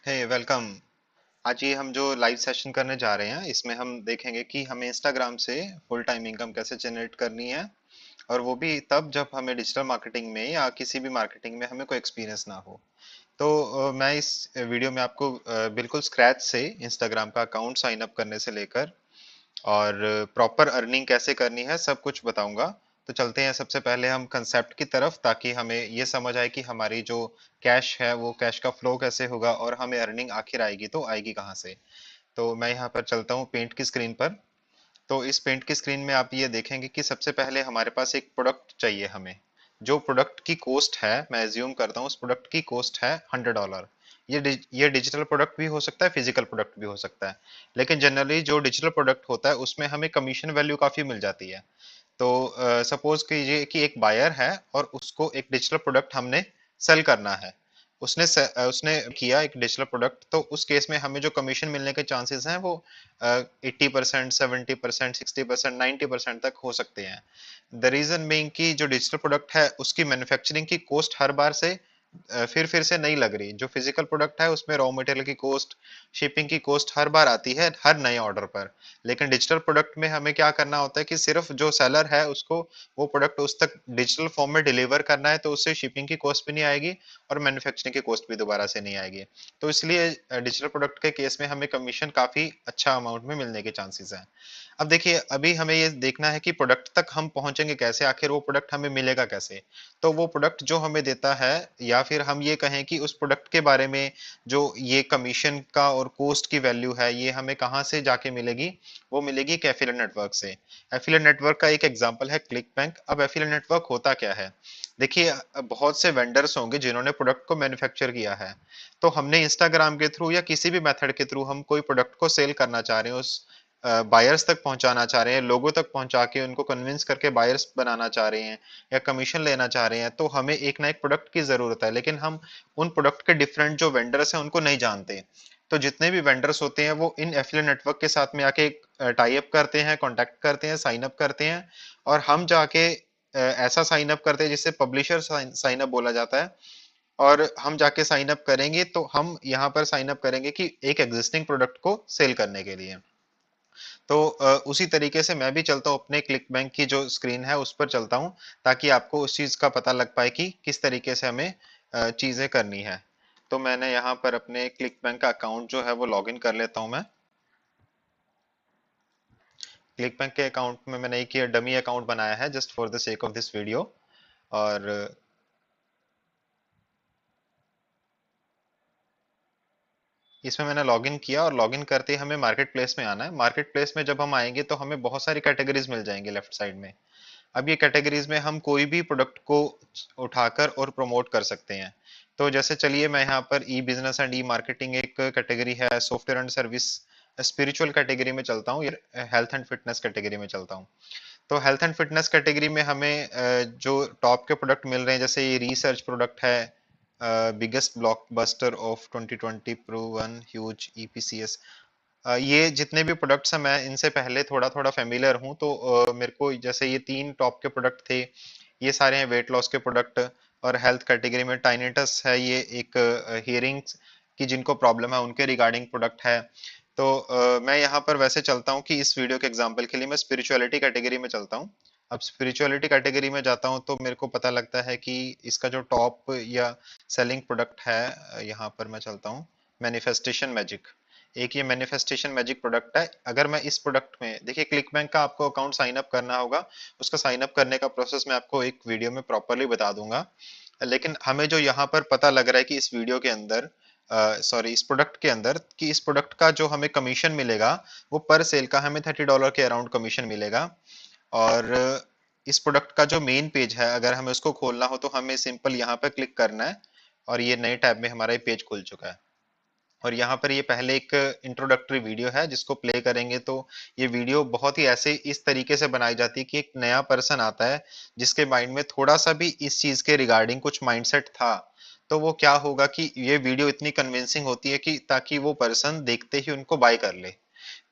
हे welcome. आज ये हम जो लाइव सेशन करने जा रहे हैं इसमें हम देखेंगे कि हमें इंस्टाग्राम से फुल टाइम इनकम कैसे जनरेट करनी है, और वो भी तब जब हमें डिजिटल मार्केटिंग में या किसी भी मार्केटिंग में हमें कोई एक्सपीरियंस ना हो। तो मैं इस वीडियो में आपको बिल्कुल स्क्रैच से इंस्टाग्राम का अकाउंट साइन अप करने से लेकर और प्रॉपर अर्निंग कैसे करनी है सब कुछ बताऊंगा। तो चलते हैं सबसे पहले हम कंसेप्ट की तरफ, ताकि हमें ये समझ आए कि हमारी जो कैश है वो कैश का फ्लो कैसे होगा और हमें अर्निंग आखिर आएगी तो आएगी कहाँ से। तो मैं यहाँ पर चलता हूँ पेंट की स्क्रीन पर। तो इस पेंट की स्क्रीन में आप ये देखेंगे कि सबसे पहले हमारे पास एक प्रोडक्ट चाहिए हमें। जो प्रोडक्ट की कॉस्ट है, मैं एज्यूम करता हूँ उस प्रोडक्ट की कॉस्ट है $100। ये डिजिटल प्रोडक्ट भी हो सकता है, फिजिकल प्रोडक्ट भी हो सकता है। लेकिन जनरली जो डिजिटल प्रोडक्ट होता है उसमें हमें कमीशन वैल्यू काफी मिल जाती है। तो सपोज कीजिए कि एक बायर है और उसको एक डिजिटल प्रोडक्ट हमने सेल करना है। उसने किया एक डिजिटल प्रोडक्ट, तो उस केस में हमें जो कमीशन मिलने के चांसेस हैं वो 80%, 70%, 60%, 90% तक हो सकते हैं। द रीजन बीइंग कि जो डिजिटल प्रोडक्ट है उसकी मैन्युफैक्चरिंग की कॉस्ट हर बार से फिर से नहीं लग रही। जो फिजिकल प्रोडक्ट है उसमें रॉ मटेरियल की कॉस्ट, शिपिंग की कॉस्ट हर बार आती है हर नए ऑर्डर पर। लेकिन डिजिटल प्रोडक्ट में हमें क्या करना होता है कि सिर्फ जो सेलर है उसको वो प्रोडक्ट उस तक डिजिटल फॉर्म में डिलीवर करना है, तो उससे शिपिंग की कॉस्ट भी नहीं आएगी और मैन्युफैक्चरिंग की कॉस्ट भी दोबारा से नहीं आएगी। तो इसलिए डिजिटल प्रोडक्ट के केस में हमें कमीशन काफी अच्छा अमाउंट में मिलने के चांसेस हैं। अब देखिए, अभी हमें ये देखना है कि प्रोडक्ट तक हम पहुंचेंगे कैसे, आखिर वो प्रोडक्ट हमें मिलेगा कैसे। तो वो प्रोडक्ट जो हमें देता है, या फिर हम ये कहें कि उस प्रोडक्ट के बारे में जो ये कमीशन का और कॉस्ट की वैल्यू है ये हमें कहाँ से जाके मिलेगी। वो मिलेगी एक एफिलिएट नेटवर्क से। एफिलिएट नेटवर्क का एक एग्जांपल है क्लिक बैंक। अब एफिलिएट नेटवर्क होता क्या है? देखिए, बहुत से वेंडर्स होंगे जिन्होंने प्रोडक्ट को मैन्युफैक्चर किया है। तो हमने इंस्टाग्राम के थ्रू या किसी भी मेथड के थ्रू हम कोई प्रोडक्ट को सेल करना चाह रहे हैं, उस बायर्स तक पहुंचाना चाह रहे हैं, लोगों तक पहुंचा के उनको कन्विंस करके बायर्स बनाना चाह रहे हैं या कमीशन लेना चाह रहे हैं, तो हमें एक ना एक प्रोडक्ट की जरूरत है। लेकिन हम उन प्रोडक्ट के डिफरेंट जो वेंडर्स हैं उनको नहीं जानते। तो जितने भी वेंडर्स होते हैं वो इन एफिलिएट नेटवर्क के साथ में आके टाई अप करते हैं, कांटेक्ट करते हैं, साइन अप करते हैं। और हम जाके ऐसा साइन अप करते हैं जिसे पब्लिशर साइन अप बोला जाता है। और हम जाके साइन अप करेंगे तो हम यहाँ पर साइन अप करेंगे कि एक एग्जिस्टिंग प्रोडक्ट को सेल करने के लिए। तो उसी तरीके से मैं भी चलता हूँ, अपने क्लिक बैंक की जो स्क्रीन है उस पर चलता हूँ, ताकि आपको उस चीज का पता लग पाए कि किस तरीके से हमें चीजें करनी है। तो मैंने यहाँ पर अपने क्लिक बैंक का अकाउंट जो है वो लॉगिन कर लेता हूँ मैं। क्लिक बैंक के अकाउंट में मैंने एक ये डमी अकाउंट बनाया है just for the sake of this video. और इसमें मैंने लॉगिन किया, और लॉगिन करते ही हमें मार्केट प्लेस में आना है। मार्केट प्लेस में जब हम आएंगे तो हमें बहुत सारी कैटेगरीज मिल जाएंगी लेफ्ट साइड में। अब ये कैटेगरीज में हम कोई भी प्रोडक्ट को उठाकर और प्रमोट कर सकते हैं। तो जैसे चलिए, मैं यहाँ पर ई बिजनेस एंड ई मार्केटिंग एक कैटेगरी है, software and service spiritual category में चलता हूँ, या हेल्थ एंड फिटनेस कैटेगरी में चलता हूँ। तो हेल्थ एंड फिटनेस कैटेगरी में हमें जो टॉप के प्रोडक्ट मिल रहे हैं, जैसे ये रिसर्च प्रोडक्ट है, biggest blockbuster of 2020 proven huge EPCS. ये जितने भी प्रोडक्ट्स हैं मैं इनसे पहले थोड़ा थोड़ा फेमिलियर हूँ, तो मेरे को जैसे ये तीन टॉप के प्रोडक्ट थे, ये सारे हैं वेट लॉस के प्रोडक्ट। और हेल्थ कैटेगरी में टाइनेटस है, ये एक हियरिंग की जिनको प्रॉब्लम है उनके रिगार्डिंग प्रोडक्ट है। तो मैं यहाँ पर वैसे चलता हूँ कि इस वीडियो के एग्जांपल के लिए मैं स्पिरिचुअलिटी कैटेगरी में चलता हूँ। अब स्पिरिचुअलिटी कैटेगरी में जाता हूँ तो मेरे को पता लगता है कि इसका जो टॉप या सेलिंग प्रोडक्ट है, यहाँ पर मैं चलता हूँ मैनिफेस्टेशन मैजिक। एक ये मैनिफेस्टेशन मैजिक प्रोडक्ट है। अगर मैं इस प्रोडक्ट में, देखिए क्लिक बैंक का आपको अकाउंट साइन अप करना होगा, उसका साइन अप करने का प्रोसेस मैं आपको एक वीडियो में प्रॉपरली बता दूंगा। लेकिन हमें जो यहाँ पर पता लग रहा है कि इस वीडियो के अंदर, सॉरी इस प्रोडक्ट के अंदर, कि इस प्रोडक्ट का जो हमें कमीशन मिलेगा वो पर सेल का हमें $30 के अराउंड कमीशन मिलेगा। और इस प्रोडक्ट का जो मेन पेज है, अगर हमें उसको खोलना हो तो हमें सिंपल यहाँ पर क्लिक करना है, और ये नए टैब में हमारा ये पेज खुल चुका है। और यहाँ पर ये पहले एक इंट्रोडक्टरी वीडियो है जिसको प्ले करेंगे तो ये वीडियो बहुत ही ऐसे इस तरीके से बनाई जाती है कि एक नया पर्सन आता है जिसके माइंड में थोड़ा सा भी इस चीज के रिगार्डिंग कुछ माइंडसेट था, तो वो क्या होगा कि ये वीडियो इतनी कन्विंसिंग होती है कि ताकि वो पर्सन देखते ही उनको बाय कर ले।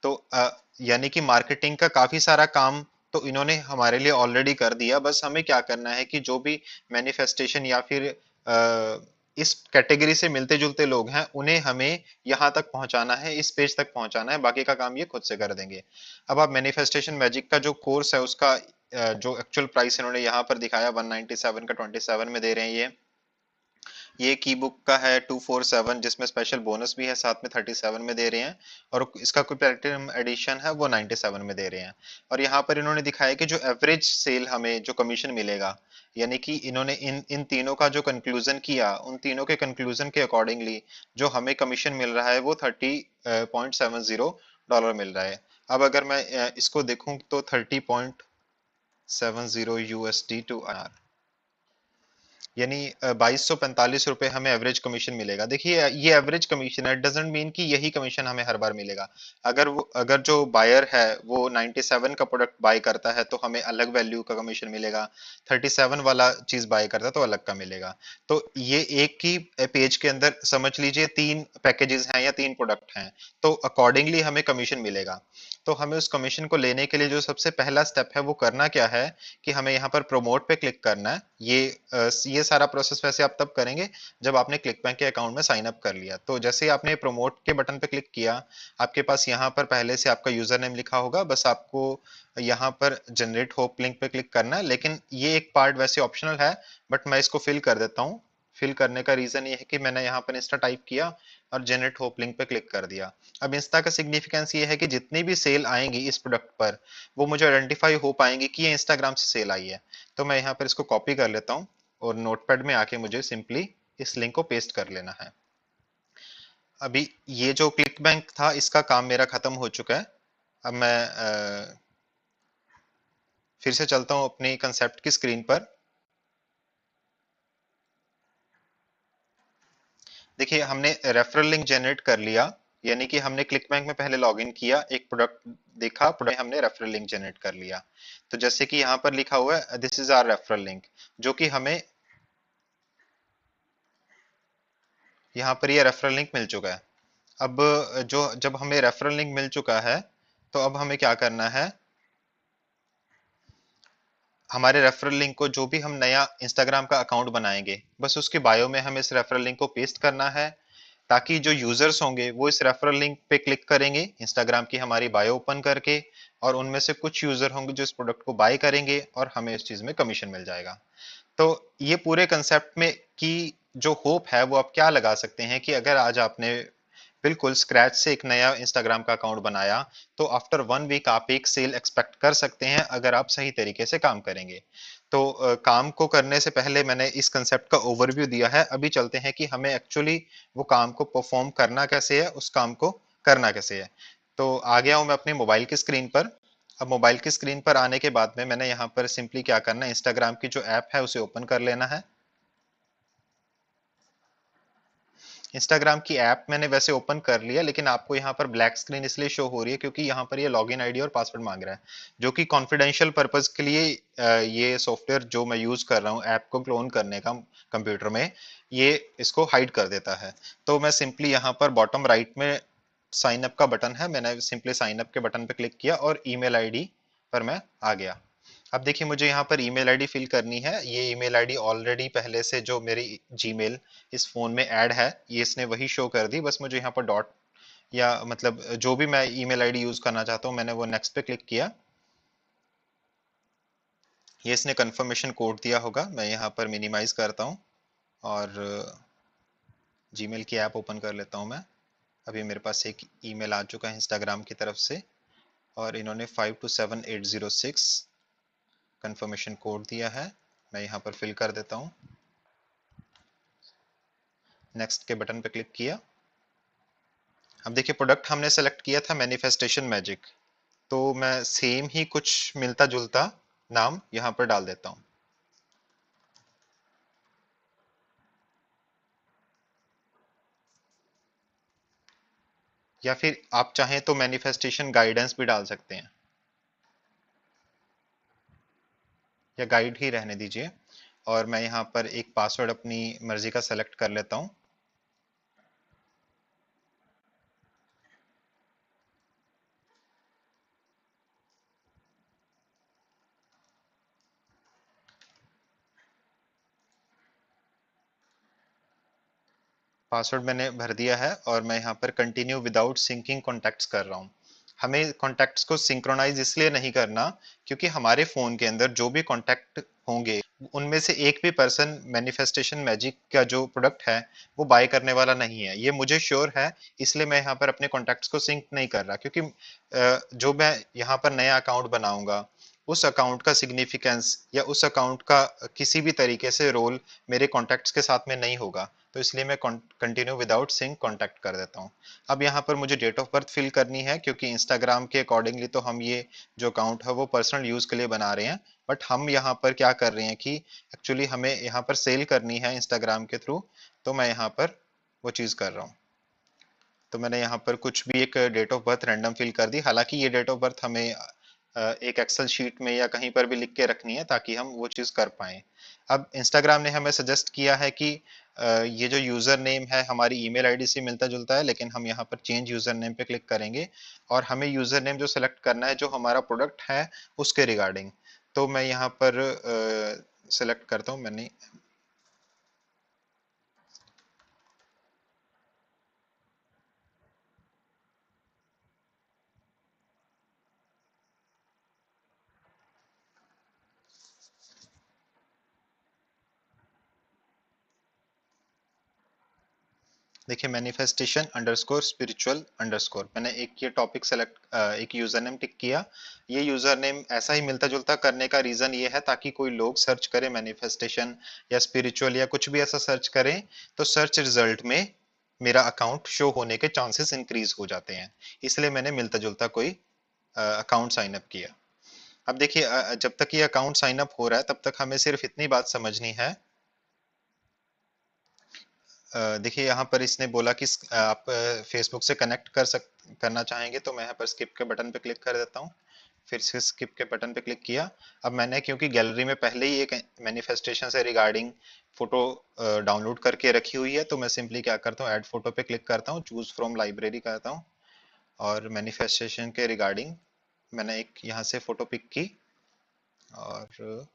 तो यानी कि मार्केटिंग का काफी सारा काम तो इन्होंने हमारे लिए ऑलरेडी कर दिया। बस हमें क्या करना है कि जो भी मैनिफेस्टेशन या फिर इस कैटेगरी से मिलते जुलते लोग हैं, उन्हें हमें यहाँ तक पहुंचाना है, इस पेज तक पहुंचाना है, बाकी का काम ये खुद से कर देंगे। अब आप मैनिफेस्टेशन मैजिक का जो कोर्स है उसका जो एक्चुअल प्राइस इन्होंने यहाँ पर दिखाया 197 का 27 में दे रहे हैं ये की बुक का है 247, जिसमें स्पेशल बोनस भी है, साथ में 37 में दे रहे हैं। और इसका कोई प्लेटिनम एडिशन है वो 97 में दे रहे हैं। और यहाँ पर इन्होंने दिखाया कि जो एवरेज सेल हमें जो कमीशन मिलेगा, यानी कि इन्होंने इन इन तीनों का जो कंक्लूजन किया, उन तीनों के कंक्लूजन के अकॉर्डिंगली जो हमें कमीशन मिल रहा है वो 30.70 डॉलर मिल रहा है। अब अगर मैं इसको देखूं तो 30.70 USD टू आर, यानी 2245 रुपए हमें एवरेज कमीशन मिलेगा। देखिए ये एवरेज कमीशन है, डजेंट मीन कि यही कमीशन हमें हर बार मिलेगा। अगर जो बायर है वो 97 का प्रोडक्ट बाय करता है तो हमें अलग वैल्यू का कमीशन मिलेगा, 37 वाला चीज बाय करता है तो अलग का मिलेगा। तो ये एक ही पेज के अंदर समझ लीजिए तीन पैकेजेस हैं या तीन प्रोडक्ट हैं, तो अकॉर्डिंगली हमें कमीशन मिलेगा। तो हमें उस कमीशन को लेने के लिए जो सबसे पहला स्टेप है वो करना क्या है कि हमें यहाँ पर प्रमोट पे क्लिक करना है। ये सारा प्रोसेस वैसे आप तब करेंगे जब आपने क्लिक बैंक के अकाउंट में साइन अप कर लिया। तो जैसे ही आपने प्रमोट के बटन पे क्लिक किया, आपके पास यहाँ पर पहले से आपका यूजर नेम लिखा होगा, बस आपको यहाँ पर जनरेट होप लिंक पे क्लिक करना है। लेकिन ये एक पार्ट वैसे ऑप्शनल है, बट मैं इसको फिल कर देता हूँ। फिल करने का रीजन ये है कि मैंने यहाँ पर इंस्टा टाइप किया और जनरेट होप लिंक पे क्लिक कर दिया। अब इंस्टा का सिग्निफिकेंस ये है कि जितनी भी सेल आएंगी इस प्रोडक्ट पर, वो मुझे आइडेंटिफाई हो पाएंगी कि ये इंस्टाग्राम से सेल आई है। तो मैं यहाँ पर इसको कॉपी कर लेता हूँ और नोटपैड में आके मुझे सिंपली इस लिंक को पेस्ट कर लेना है। अभी ये जो क्लिक बैंक था इसका काम मेरा खत्म हो चुका है। अब मैं फिर से चलता हूँ अपनी कंसेप्ट की स्क्रीन पर। देखिए हमने रेफरल लिंक जनरेट कर लिया, यानी कि हमने क्लिक बैंक में पहले लॉगिन किया, एक प्रोडक्ट देखा, प्रोडक्ट हमने रेफरल लिंक जनरेट कर लिया। तो जैसे कि यहाँ पर लिखा हुआ है this is our referral link, जो कि हमें यहाँ पर ये रेफरल लिंक मिल चुका है। अब जो जब हमें रेफरल लिंक मिल चुका है, तो अब हमें क्या करना है, हमारे रेफरल लिंक को जो भी हम नया इंस्टाग्राम का अकाउंट बनाएंगे, बस उसके बायो में हमें इस रेफरल लिंक को पेस्ट करना है, ताकि जो यूजर्स होंगे वो इस रेफरल लिंक पे क्लिक करेंगे इंस्टाग्राम की हमारी बायो ओपन करके, और उनमें से कुछ यूजर होंगे जो इस प्रोडक्ट को बाय करेंगे और हमें इस चीज में कमीशन मिल जाएगा। तो ये पूरे कंसेप्ट में की जो होप है वो आप क्या लगा सकते हैं कि अगर आज आपने बिल्कुल स्क्रैच से एक नया इंस्टाग्राम का अकाउंट बनाया, तो आफ्टर 1 वीक आप एक सेल एक्सपेक्ट कर सकते हैं अगर आप सही तरीके से काम करेंगे। तो काम को करने से पहले मैंने इस कंसेप्ट का ओवरव्यू दिया है, अभी चलते हैं कि हमें एक्चुअली वो काम को परफॉर्म करना कैसे है, उस काम को करना कैसे है। तो आ गया हूं मैं अपने मोबाइल की स्क्रीन पर। अब मोबाइल की स्क्रीन पर आने के बाद में मैंने यहाँ पर सिंपली क्या करना है, इंस्टाग्राम की जो ऐप है उसे ओपन कर लेना है। इंस्टाग्राम की ऐप मैंने वैसे ओपन कर लिया, लेकिन आपको यहाँ पर ब्लैक स्क्रीन इसलिए शो हो रही है क्योंकि यहाँ पर ये लॉगिन आईडी और पासवर्ड मांग रहा है, जो कि कॉन्फिडेंशियल पर्पस के लिए ये सॉफ्टवेयर जो मैं यूज कर रहा हूँ ऐप को क्लोन करने का कंप्यूटर में, ये इसको हाइड कर देता है। तो मैं सिंपली यहाँ पर बॉटम राइट में साइन अप का बटन है, मैंने सिंपली साइन अप के बटन पर क्लिक किया और ईमेल आईडी पर मैं आ गया। अब देखिए मुझे यहाँ पर ईमेल आईडी फिल करनी है। ये ईमेल आईडी ऑलरेडी पहले से जो मेरी जीमेल इस फोन में ऐड है, ये इसने वही शो कर दी, बस मुझे यहाँ पर डॉट या मतलब जो भी मैं ईमेल आईडी यूज करना चाहता हूँ मैंने वो नेक्स्ट पे क्लिक किया। ये इसने कंफर्मेशन कोड दिया होगा, मैं यहाँ पर मिनिमाइज करता हूँ और जीमेल की ऐप ओपन कर लेता हूँ मैं। अभी मेरे पास एक ईमेल आ चुका है इंस्टाग्राम की तरफ से, और इन्होंने 527806 कंफर्मेशन कोड दिया है, मैं यहाँ पर फिल कर देता हूँ। नेक्स्ट के बटन पे क्लिक किया। अब देखिए प्रोडक्ट हमने सेलेक्ट किया था मैनिफेस्टेशन मैजिक, तो मैं सेम ही कुछ मिलता जुलता नाम यहाँ पर डाल देता हूँ। या फिर आप चाहें तो मैनिफेस्टेशन गाइडेंस भी डाल सकते हैं, या गाइड ही रहने दीजिए। और मैं यहाँ पर एक पासवर्ड अपनी मर्जी का सेलेक्ट कर लेता हूँ। पासवर्ड मैंने भर दिया है और मैं यहाँ पर कंटिन्यू विदाउट सिंकिंग कॉन्टैक्ट्स कर रहा हूँ। हमें कॉन्टैक्ट्स को सिंक्रोनाइज इसलिए नहीं करना क्योंकि हमारे फोन के अंदर जो भी कॉन्टैक्ट होंगे उनमें से एक भी पर्सन मैनिफेस्टेशन मैजिक का जो प्रोडक्ट है वो बाय करने वाला नहीं है, ये मुझे श्योर है। इसलिए मैं यहाँ पर अपने कॉन्टैक्ट्स को सिंक नहीं कर रहा क्योंकि जो मैं यहाँ पर नया अकाउंट बनाऊंगा उस अकाउंट का सिग्निफिकेंस या उस अकाउंट का किसी भी तरीके से रोल मेरे कॉन्टैक्ट्स के साथ में नहीं होगा। तो इसलिए मैं कंटिन्यू विदाउट सिंक कॉन्टैक्ट कर देता हूँ। अब यहाँ पर मुझे डेट ऑफ बर्थ फिल करनी है क्योंकि इंस्टाग्राम के अकॉर्डिंगली तो हम ये जो अकाउंट है वो पर्सनल यूज के लिए बना रहे हैं, बट हम यहाँ पर क्या कर रहे हैं कि एक्चुअली हमें यहाँ पर सेल करनी है इंस्टाग्राम के थ्रू। तो मैं यहाँ पर वो चीज़ कर रहा हूँ। तो मैंने यहाँ पर कुछ भी एक date of birth random fill कर दी, हालांकि ये डेट ऑफ बर्थ हमें एक एक्सेल शीट में या कहीं पर भी लिख के रखनी है ताकि हम वो चीज़ कर पाएँ। अब इंस्टाग्राम ने हमें सजेस्ट किया है कि ये जो यूज़र नेम है हमारी ईमेल आईडी से मिलता जुलता है, लेकिन हम यहाँ पर चेंज यूज़र नेम पे क्लिक करेंगे और हमें यूज़र नेम जो सेलेक्ट करना है जो हमारा प्रोडक्ट है उसके रिगार्डिंग। तो मैं यहाँ पर सेलेक्ट करता हूँ, मैंने देखिए मैनिफेस्टेशन अंडरस्कोर स्पिरिचुअल अंडरस्कोर, मैंने एक ये टॉपिक सेलेक्ट एक यूजर नेम टिक किया। ये यूजर नेम ऐसा ही मिलता जुलता करने का रीजन ये है ताकि कोई लोग सर्च करे मैनिफेस्टेशन या स्पिरिचुअल या कुछ भी ऐसा सर्च करें तो सर्च रिजल्ट में मेरा अकाउंट शो होने के चांसेस इंक्रीज हो जाते हैं। इसलिए मैंने मिलता जुलता कोई अकाउंट साइन अप किया। अब देखिए जब तक ये अकाउंट साइन अप हो रहा है तब तक हमें सिर्फ इतनी बात समझनी है। देखिए यहाँ पर इसने बोला कि आप फेसबुक से कनेक्ट करना चाहेंगे, तो मैं यहाँ पर स्किप के बटन पे क्लिक कर देता हूँ। फिर से स्किप के बटन पे क्लिक किया। अब मैंने क्योंकि गैलरी में पहले ही एक मैनिफेस्टेशन से रिगार्डिंग फोटो डाउनलोड करके रखी हुई है, तो मैं सिंपली क्या करता हूँ ऐड फोटो पे क्लिक करता हूँ, चूज फ्रॉम लाइब्रेरी करता हूँ और मैनिफेस्टेशन के रिगार्डिंग मैंने एक यहाँ से फोटो पिक की और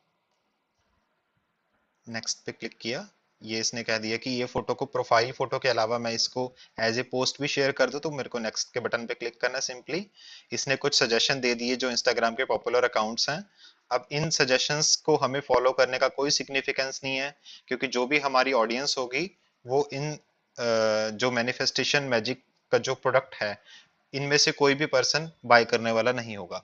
नेक्स्ट पे क्लिक किया। ये इसने कह दिया कि ये फोटो को प्रोफाइल फोटो के अलावा मैं इसको एज ए पोस्ट भी शेयर कर दूं, तो मेरे को नेक्स्ट के बटन पे क्लिक करना सिंपली। इसने कुछ सजेशन दे दिए जो इंस्टाग्राम के पॉपुलर अकाउंट्स हैं। अब इन सजेशंस को हमें फॉलो करने का कोई सिग्निफिकेंस नहीं है क्योंकि जो भी हमारी ऑडियंस होगी वो इन जो मैनिफेस्टेशन मैजिक का जो प्रोडक्ट है इनमें से कोई भी पर्सन बाय करने वाला नहीं होगा।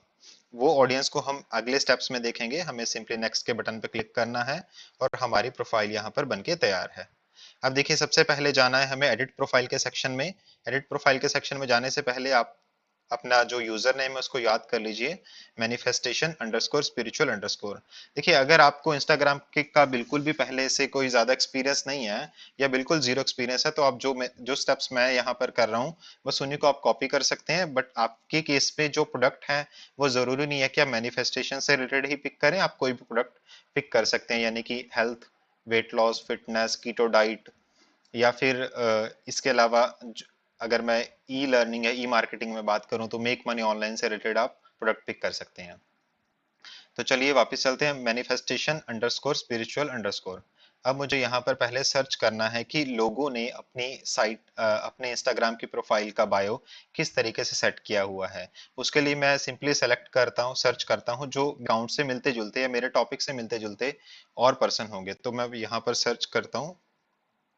वो ऑडियंस को हम अगले स्टेप्स में देखेंगे। हमें सिंपली नेक्स्ट के बटन पर क्लिक करना है और हमारी प्रोफाइल यहाँ पर बनके तैयार है। अब देखिए सबसे पहले जाना है हमें एडिट प्रोफाइल के सेक्शन में। एडिट प्रोफाइल के सेक्शन में जाने से पहले आप अपना जो यूजर नेम है उसको याद कर लीजिए, मैनिफेस्टेशन अंडरस्कोर स्पिरिचुअल अंडरस्कोर। देखिए अगर आपको इंस्टाग्राम के का बिल्कुल भी पहले से कोई ज्यादा एक्सपीरियंस नहीं है या बिल्कुल जीरो एक्सपीरियंस है तो आप जो स्टेप्स मैं यहाँ पर कर रहा हूँ बस उन्हीं को आप कॉपी कर सकते हैं। बट आपके केस पे जो प्रोडक्ट है वो जरूरी नहीं है कि आप मैनिफेस्टेशन से रिलेटेड ही पिक करें, आप कोई भी प्रोडक्ट पिक कर सकते हैं, यानी कि health, weight loss, fitness, keto diet या फिर इसके अलावा अगर मैं ई लर्निंग या ई मार्केटिंग में बात करूं तो मेक मनी ऑनलाइन से रिलेटेड आप प्रोडक्ट पिक कर सकते हैं। तो चलिए वापस चलते हैं मैनिफेस्टेशन अंडरस्कोर स्पिरिचुअल अंडरस्कोर। अब मुझे यहाँ पर पहले सर्च करना है कि लोगों ने अपनी साइट अपने इंस्टाग्राम की प्रोफाइल का बायो किस तरीके से सेट किया हुआ है। उसके लिए मैं सिंपली सेलेक्ट करता हूँ, सर्च करता हूँ जो अकाउंट से मिलते जुलते या मेरे टॉपिक से मिलते जुलते और पर्सन होंगे। तो मैं यहाँ पर सर्च करता हूँ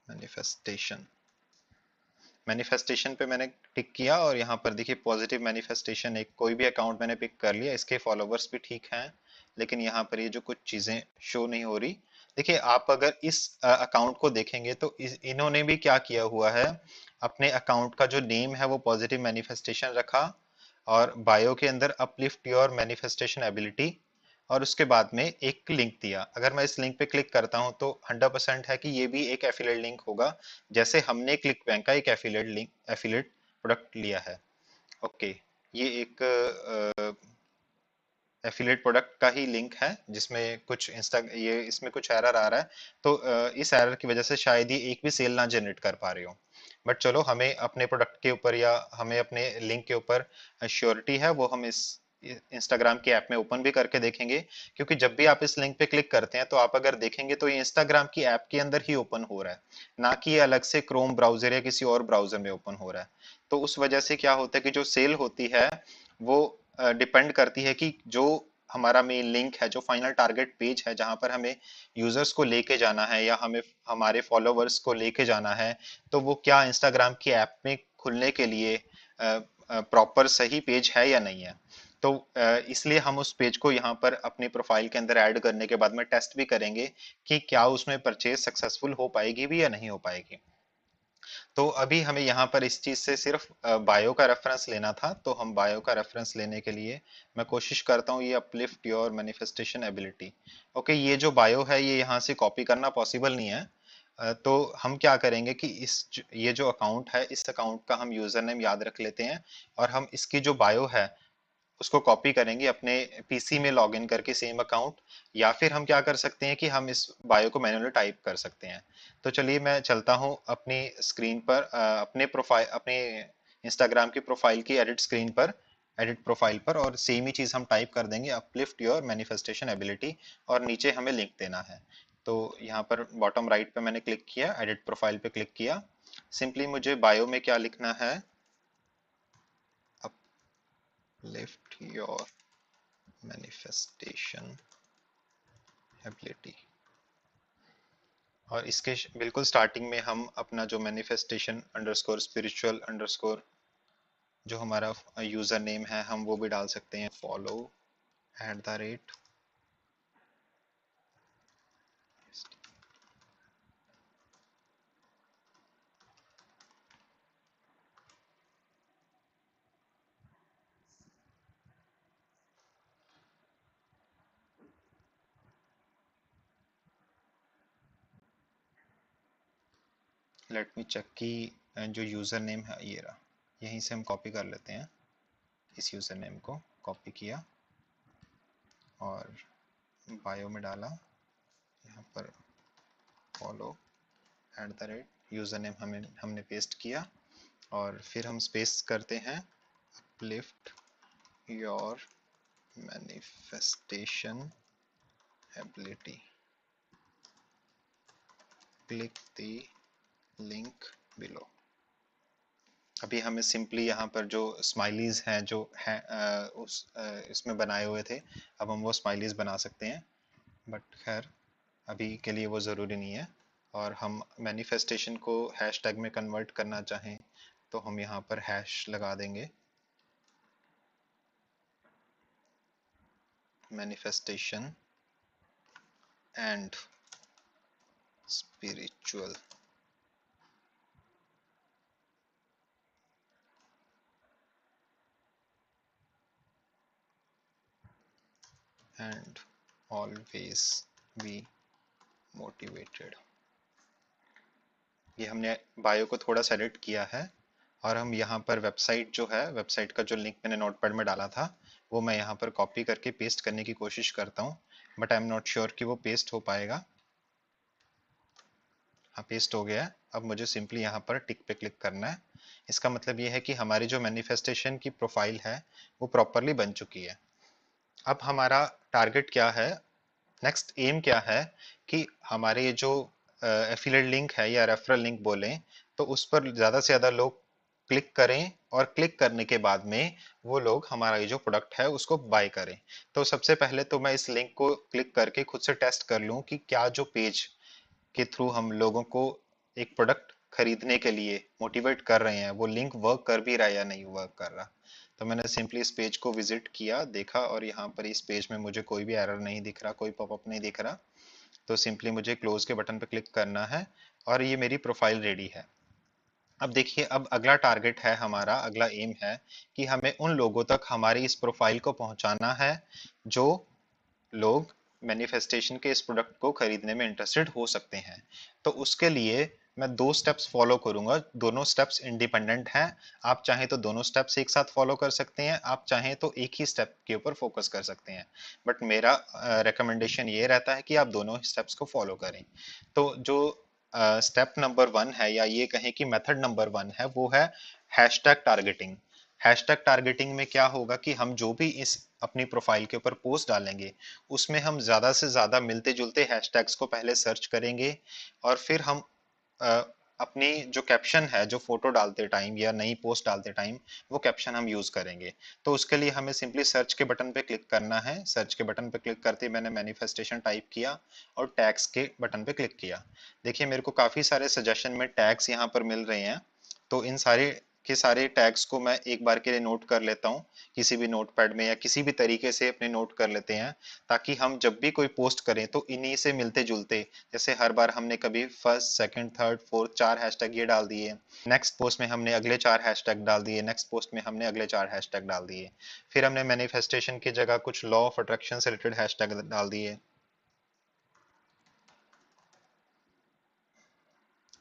मैनिफेस्टेशन। मैनिफेस्टेशन पे मैंने टिक किया और यहाँ पर देखिए पॉजिटिव मैनिफेस्टेशन एक कोई भी अकाउंट मैंने पिक कर लिया, इसके फॉलोवर्स भी ठीक हैं, लेकिन यहाँ पर ये जो कुछ चीजें शो नहीं हो रही। देखिए आप अगर इस अकाउंट को देखेंगे तो इन्होंने भी क्या किया हुआ है, अपने अकाउंट का जो नेम है वो पॉजिटिव मैनिफेस्टेशन रखा और बायो के अंदर अपलिफ्ट योर मैनिफेस्टेशन एबिलिटी और उसके बाद में एक लिंक दिया। अगर मैं इस लिंक पे क्लिक करता हूं तो 100% है कि ये भी एक एफिलिएट लिंक होगा, जैसे हमने क्लिक बैंक का एक एफिलिएट प्रोडक्ट लिया है। ओके, ये एक एफिलिएट प्रोडक्ट का ही लिंक है जिसमें कुछ इंस्टा ये इसमें कुछ एरर आ रहा है, तो इस एरर की वजह से शायद ही एक भी सेल ना जनरेट कर पा रहे हो। बट चलो हमें अपने प्रोडक्ट के ऊपर या हमें अपने लिंक के ऊपर श्योरिटी है, वो हम इंस्टाग्राम की ऐप में ओपन भी करके देखेंगे, क्योंकि जब भी आप इस लिंक पे क्लिक करते हैं तो आप अगर देखेंगे तो ये इंस्टाग्राम की ऐप के अंदर ही ओपन हो रहा है, ना कि ये अलग से क्रोम ब्राउजर या किसी और ब्राउजर में ओपन हो रहा है। तो उस वजह से क्या होता है कि जो सेल होती है वो डिपेंड करती है कि जो हमारा मेन लिंक है, जो फाइनल टारगेट पेज है जहां पर हमें यूजर्स को लेके जाना है या हमें हमारे फॉलोवर्स को लेके जाना है, तो वो क्या इंस्टाग्राम की ऐप में खुलने के लिए प्रॉपर सही पेज है या नहीं है। तो इसलिए हम उस पेज को यहाँ पर अपनी प्रोफाइल के अंदर ऐड करने के बाद में टेस्ट भी करेंगे कि क्या उसमें परचेज सक्सेसफुल हो पाएगी भी या नहीं हो पाएगी। तो अभी हमें यहाँ पर इस चीज से सिर्फ बायो का रेफरेंस लेना था, तो हम बायो का रेफरेंस लेने के लिए मैं कोशिश करता हूँ ये uplift your manifestation ability. Okay, ये जो बायो है ये यहाँ से कॉपी करना पॉसिबल नहीं है। तो हम क्या करेंगे कि ये जो अकाउंट है इस अकाउंट का हम यूजर नेम याद रख लेते हैं, और हम इसकी जो बायो है उसको कॉपी करेंगे अपने पीसी में लॉगिन करके सेम अकाउंट, या फिर हम क्या कर सकते हैं कि हम इस बायो को मैन्युअली टाइप कर सकते हैं। तो चलिए मैं चलता हूँ अपनी स्क्रीन पर, अपने प्रोफाइल, अपने इंस्टाग्राम की प्रोफाइल की एडिट स्क्रीन पर, एडिट प्रोफाइल पर, और सेम ही चीज हम टाइप कर देंगे अपलिफ्ट योर मैनिफेस्टेशन एबिलिटी, और नीचे हमें लिंक देना है। तो यहाँ पर बॉटम राइट पे मैंने क्लिक किया, एडिट प्रोफाइल पे क्लिक किया। सिंपली मुझे बायो में क्या लिखना है, अपलिफ्ट योर मैनिफेस्टेशन एबिलिटी। और इसके बिल्कुल स्टार्टिंग में हम अपना जो मैनिफेस्टेशन अंडरस्कोर स्पिरिचुअल अंडरस्कोर जो हमारा यूजर नेम है हम वो भी डाल सकते हैं, फॉलो @ लेट मी चेक कि जो यूजर नेम है ये रहा, यहीं से हम कॉपी कर लेते हैं। इस यूजर नेम को कॉपी किया और बायो में डाला, यहाँ पर फॉलो यूजर नेम हमने पेस्ट किया, और फिर हम स्पेस करते हैं uplift your manifestation ability, click the link below. अभी हमें सिंपली यहाँ पर जो स्माइलीज हैं जो हैं इसमें बनाए हुए थे, अब हम वो स्माइलीज बना सकते हैं, बट खैर अभी के लिए वो ज़रूरी नहीं है। और हम मैनिफेस्टेशन को हैशटैग में कन्वर्ट करना चाहें तो हम यहाँ पर हैश लगा देंगे, manifestation and spiritual, and always be motivated. ये हमने बायो को थोड़ा सा एडिट किया है, और हम यहाँ पर वेबसाइट जो है, वेबसाइट का जो लिंक मैंने नोटपैड में डाला था वो मैं यहाँ पर कॉपी करके पेस्ट करने की कोशिश करता हूँ, but I am not sure कि वो पेस्ट हो पाएगा। हाँ, पेस्ट हो गया है। अब मुझे सिंपली यहाँ पर टिक पे क्लिक करना है। इसका मतलब ये है कि हमारी जो मैनिफेस्टेशन की प्रोफाइल है वो प्रॉपरली बन चुकी है। अब हमारा टारगेट क्या है, नेक्स्ट एम क्या है, कि हमारे ये जो एफिलिएट लिंक है या रेफरल लिंक बोलें, तो उस पर ज़्यादा से ज़्यादा लोग क्लिक करें, और क्लिक करने के बाद में वो लोग हमारा ये जो प्रोडक्ट है उसको बाय करें। तो सबसे पहले तो मैं इस लिंक को क्लिक करके खुद से टेस्ट कर लूँ कि क्या जो पेज के थ्रू हम लोगों को एक प्रोडक्ट खरीदने के लिए मोटिवेट कर रहे हैं वो लिंक वर्क कर भी रहा है या नहीं वर्क कर रहा। तो मैंने सिंपली इस पेज को विजिट किया, देखा, और यहाँ पर इस पेज में मुझे कोई भी एरर नहीं दिख रहा, कोई पॉपअप नहीं दिख रहा। तो सिंपली मुझे क्लोज के बटन पर क्लिक करना है, और ये मेरी प्रोफाइल रेडी है। अब देखिए, अब अगला टारगेट है हमारा, अगला एम है कि हमें उन लोगों तक हमारी इस प्रोफाइल को पहुंचाना है जो लोग मैनिफेस्टेशन के इस प्रोडक्ट को खरीदने में इंटरेस्टेड हो सकते हैं। तो उसके लिए मैं दो स्टेप्स फॉलो करूंगा, दोनों स्टेप्स इंडिपेंडेंट हैं। आप चाहें तो दोनों स्टेप्स एक साथ फॉलो कर सकते हैं, आप चाहें तो एक ही स्टेप के ऊपर फोकस कर सकते हैं, बट मेरा रिकमेंडेशन ये रहता है कि आप दोनों स्टेप्स को फॉलो करें। तो जो स्टेप नंबर 1 है, या ये कहें कि मेथड नंबर 1 है, वो है हैशटैग टारगेटिंग। हैशटैग टारगेटिंग में क्या होगा कि हम जो भी इस अपनी प्रोफाइल के ऊपर पोस्ट डालेंगे उसमें हम ज़्यादा से ज़्यादा मिलते जुलते हैशटैग्स को पहले सर्च करेंगे, और फिर हम अ, अपनी जो कैप्शन है, जो फोटो डालते टाइम या नई पोस्ट डालते टाइम, वो कैप्शन हम यूज करेंगे। तो उसके लिए हमें सिंपली सर्च के बटन पे क्लिक करना है। सर्च के बटन पे क्लिक करते ही मैंने मैनिफेस्टेशन टाइप किया और टैग्स के बटन पे क्लिक किया। देखिए मेरे को काफी सारे सजेशन में टैग्स यहाँ पर मिल रहे हैं। तो इन सारे के सारे टैग्स को मैं एक बार के लिए नोट कर लेता हूँ, किसी भी नोटपैड में या किसी भी तरीके से अपने नोट कर लेते हैं, ताकि हम जब भी कोई पोस्ट करें तो इन्हीं से मिलते जुलते, जैसे हर बार हमने कभी first second third fourth 4 hashtag ये डाल दिए, नेक्स्ट पोस्ट में हमने अगले 4 हैशटैग डाल दिए, नेक्स्ट पोस्ट में हमने अगले 4 हैशटैग डाल दिए, फिर हमने मैनिफेस्टेशन की जगह कुछ लॉ ऑफ अट्रैक्शन से रिलेटेड हैशटैग डाल दिए।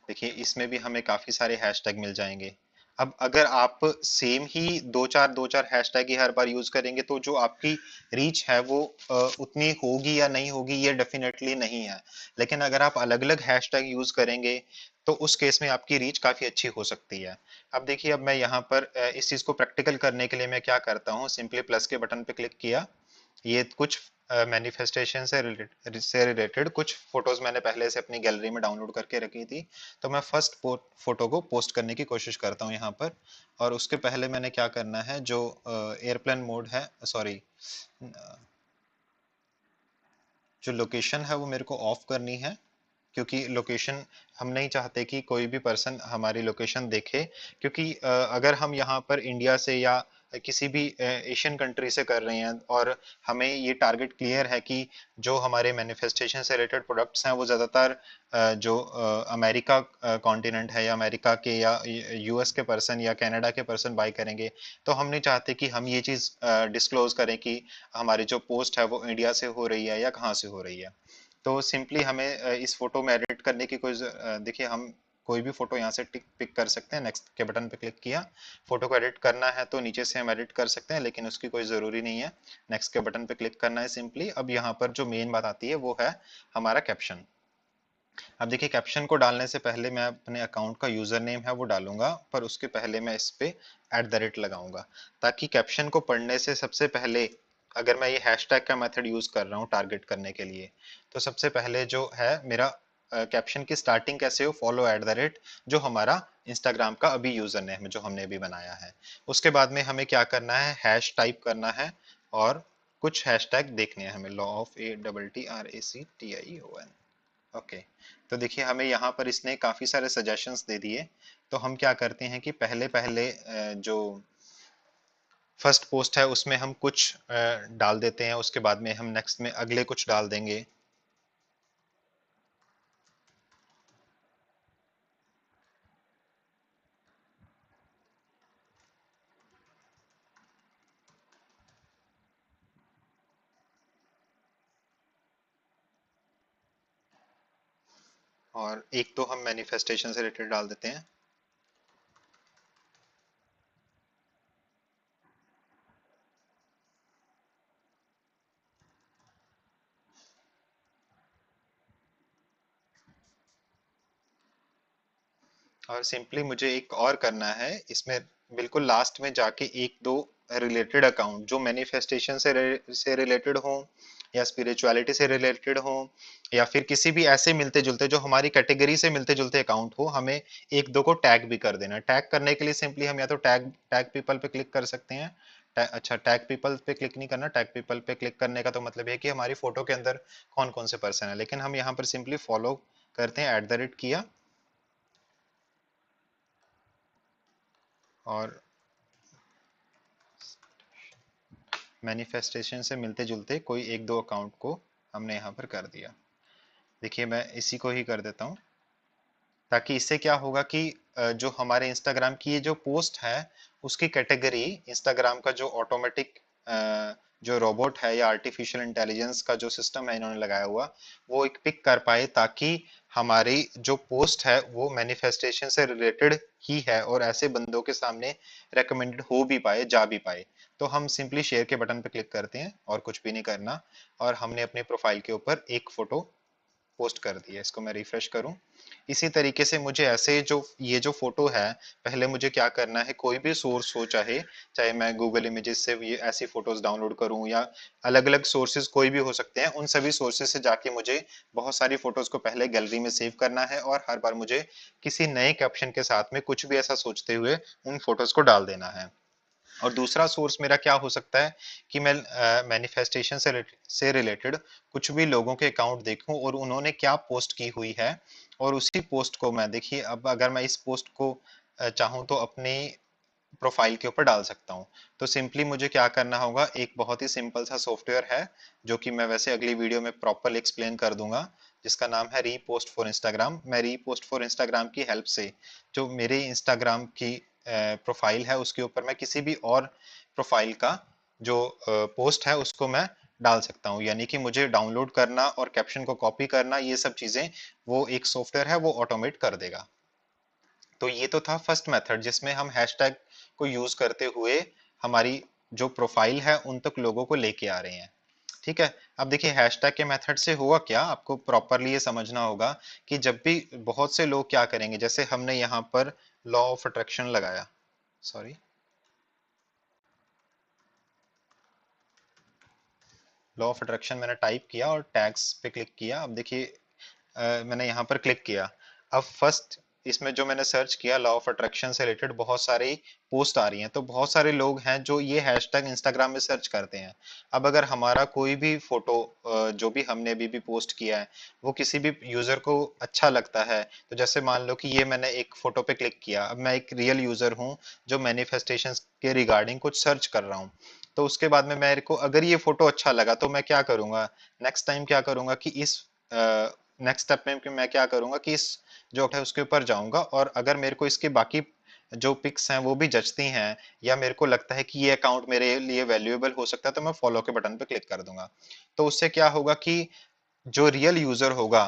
देखिए इसमें भी हमें काफी सारे हैशटैग मिल जाएंगे। अब अगर आप सेम ही दो चार हैशटैग ही हर बार यूज करेंगे तो जो आपकी रीच है वो उतनी होगी या नहीं होगी ये डेफिनेटली नहीं है। लेकिन अगर आप अलग अलग हैशटैग यूज करेंगे तो उस केस में आपकी रीच काफी अच्छी हो सकती है। अब देखिए, अब मैं यहाँ पर इस चीज को प्रैक्टिकल करने के लिए मैं क्या करता हूँ, सिंपली प्लस के बटन पे क्लिक किया। ये कुछ मैनिफेस्टेशन से रिलेटेड कुछ फोटोज मैंने पहले से अपनी गैलरी में डाउनलोड करके रखी थी। तो मैं फर्स्ट फोटो को पोस्ट करने की कोशिश करता हूँ यहाँ पर। और उसके पहले मैंने क्या करना है, जो एयरप्लेन मोड है, सॉरी, जो लोकेशन है वो मेरे को ऑफ करनी है, क्योंकि लोकेशन हम नहीं चाहते कि कोई भी पर्सन हमारी लोकेशन देखे। क्योंकि अगर हम यहाँ पर इंडिया से या किसी भी एशियन कंट्री से कर रहे हैं और हमें ये टारगेट क्लियर है कि जो हमारे मैन्युफैक्चरिंग से रिलेटेड प्रोडक्ट्स हैं वो ज़्यादातर जो अमेरिका कॉन्टिनेंट है या अमेरिका के या यूएस के पर्सन या कनाडा के पर्सन बाय करेंगे, तो हम नहीं चाहते कि हम ये चीज़ डिस्क्लोज करें कि हमारी जो पोस्ट है वो इंडिया से हो रही है या कहाँ से हो रही है। तो सिंपली हमें इस फोटो में एडिट करने की कोई देखिए हम कोई भी फोटो यहाँ से टिक पिक कर सकते हैं, नेक्स्ट के बटन पे क्लिक किया। फोटो को एडिट करना है तो नीचे से हम एडिट कर सकते हैं, लेकिन उसकी कोई ज़रूरी नहीं है। नेक्स्ट के बटन पे क्लिक करना है सिंपली। अब यहाँ पर जो मेन बात आती है वो है हमारा कैप्शन। अब देखिए कैप्शन को डालने से पहले मैं अपने अकाउंट का यूज़र नेम है वो डालूंगा, पर उसके पहले मैं इस पे @ लगाऊंगा, ताकि कैप्शन को पढ़ने से सबसे पहले, अगर मैं ये हैशटैग का मेथड यूज कर रहा हूँ टारगेट करने के लिए, तो सबसे पहले जो है मेरा कैप्शन की स्टार्टिंग कैसे हो, फॉलो @ जो हमारा इंस्टाग्राम का अभी यूजर नेम है जो हमने अभी बनाया है। उसके बाद में हमें क्या करना है, हैश टाइप करना है और कुछ हैशटैग देखने हैं हमें, लॉ ऑफ ATTRACTION। ओके। तो देखिए हमें यहाँ पर इसने काफी सारे सजेशंस दे दिए। तो हम क्या करते हैं कि पहले पहले जो फर्स्ट पोस्ट है उसमें हम कुछ डाल देते हैं, उसके बाद में हम नेक्स्ट में अगले कुछ डाल देंगे। और एक तो हम मैनिफेस्टेशन से रिलेटेड डाल देते हैं। और सिंपली मुझे एक और करना है इसमें, बिल्कुल लास्ट में जाके एक दो रिलेटेड अकाउंट जो मैनिफेस्टेशन से रिलेटेड हो या स्पिरिचुअलिटी से रिलेटेड हो या फिर किसी भी ऐसे मिलते जुलते जो हमारी कैटेगरी से मिलते जुलते अकाउंट हो, हमें एक दो को टैग भी कर देना। टैग करने के लिए सिंपली हम या तो टैग टैग पीपल पे क्लिक कर सकते हैं। अच्छा, टैग पीपल पे क्लिक नहीं करना। टैग पीपल पे क्लिक करने का तो मतलब है कि हमारी फोटो के अंदर कौन कौन से पर्सन है, लेकिन हम यहाँ पर सिंपली फॉलो करते हैं, @ किया और मैनिफेस्टेशन से मिलते जुलते कोई एक दो अकाउंट को हमने यहाँ पर कर दिया। देखिए मैं इसी को ही कर देता हूँ, ताकि इससे क्या होगा कि जो हमारे इंस्टाग्राम की ये जो पोस्ट है उसकी कैटेगरी, इंस्टाग्राम का जो ऑटोमेटिक जो रोबोट है या आर्टिफिशियल इंटेलिजेंस का जो सिस्टम है इन्होंने लगाया हुआ, वो एक पिक कर पाए, ताकि हमारी जो पोस्ट है वो मैनिफेस्टेशन से रिलेटेड ही है और ऐसे बंदों के सामने रेकमेंडेड हो भी पाए, जा भी पाए। तो हम सिंपली शेयर के बटन पे क्लिक करते हैं और कुछ भी नहीं करना, और हमने अपने प्रोफाइल के ऊपर एक फोटो पोस्ट कर दिया। इसको मैं रिफ्रेश करूं। इसी तरीके से मुझे ऐसे जो ये जो फोटो है, पहले मुझे क्या करना है, कोई भी सोर्स हो, चाहे चाहे मैं गूगल इमेजेस से ये ऐसी फोटोज डाउनलोड करूं या अलग अलग सोर्सेज कोई भी हो सकते हैं, उन सभी सोर्सेज से जाके मुझे बहुत सारी फोटोज को पहले गैलरी में सेव करना है और हर बार मुझे किसी नए कैप्शन के साथ में कुछ भी ऐसा सोचते हुए उन फोटोज को डाल देना है। और दूसरा सोर्स मेरा क्या हो सकता है कि मैं मैनिफेस्टेशन से रिलेटेड कुछ भी लोगों के अकाउंट देखूं और उन्होंने क्या पोस्ट की हुई है, और उसी पोस्ट को मैं, देखिए अब अगर मैं इस पोस्ट को चाहूं तो अपनी प्रोफाइल के ऊपर डाल सकता हूं। तो सिंपली मुझे क्या करना होगा, एक बहुत ही सिंपल सा सॉफ्टवेयर है जो कि मैं वैसे अगली वीडियो में प्रॉपर एक्सप्लेन कर दूंगा, जिसका नाम है रीपोस्ट फॉर इंस्टाग्राम। मैं रीपोस्ट फॉर इंस्टाग्राम की हेल्प से जो मेरे इंस्टाग्राम की प्रोफाइल है उसके ऊपर मैं किसी भी और प्रोफाइल का जो पोस्ट है उसको मैं डाल सकता हूँ। यानी कि मुझे डाउनलोड करना और कैप्शन को कॉपी करना, ये सब चीजें वो एक सॉफ्टवेयर है वो ऑटोमेट कर देगा। तो ये तो था फर्स्ट मेथड जिसमें हम हैशटैग को यूज करते हुए हमारी जो प्रोफाइल है उन तक लोगों को लेके आ रहे हैं। ठीक है। अब देखिए हैशटैग के मेथड से हुआ क्या, आपको प्रॉपरली ये समझना होगा कि जब भी बहुत से लोग क्या करेंगे, जैसे हमने यहाँ पर लॉ ऑफ अट्रैक्शन लगाया, सॉरी, लॉ ऑफ अट्रैक्शन मैंने टाइप किया और टैग्स पे क्लिक किया। अब देखिए मैंने यहाँ पर क्लिक किया। अब फर्स्ट इसमें जो मैंने सर्च किया लॉ ऑफ अट्रैक्शन से रिलेटेड बहुत सारी पोस्ट आ रही हैं, तो बहुत सारे लोग हैं जो ये हैशटैग इंस्टाग्राम में सर्च करते हैं। अब अगर हमारा कोई भी फोटो जो भी हमने अभी भी पोस्ट किया है वो किसी भी यूजर को अच्छा लगता है, तो जैसे मान लो कि ये मैंने एक फोटो पे क्लिक किया, अब मैं एक रियल यूजर हूँ जो मैनिफेस्टेशन के रिगार्डिंग कुछ सर्च कर रहा हूँ, तो उसके बाद में मेरे को अगर ये फोटो अच्छा लगा तो मैं क्या करूंगा, नेक्स्ट टाइम क्या करूंगा कि इस नेक्स्ट स्टेप में कि मैं क्या करूंगा कि इस जो है उसके ऊपर जाऊंगा, और अगर मेरे को इसके बाकी जो पिक्स हैं वो भी जचती हैं या मेरे को लगता है कि ये अकाउंट मेरे लिए वैल्यूएबल हो सकता है, तो मैं फॉलो के बटन पे क्लिक कर दूंगा। तो उससे क्या होगा कि जो रियल यूजर होगा,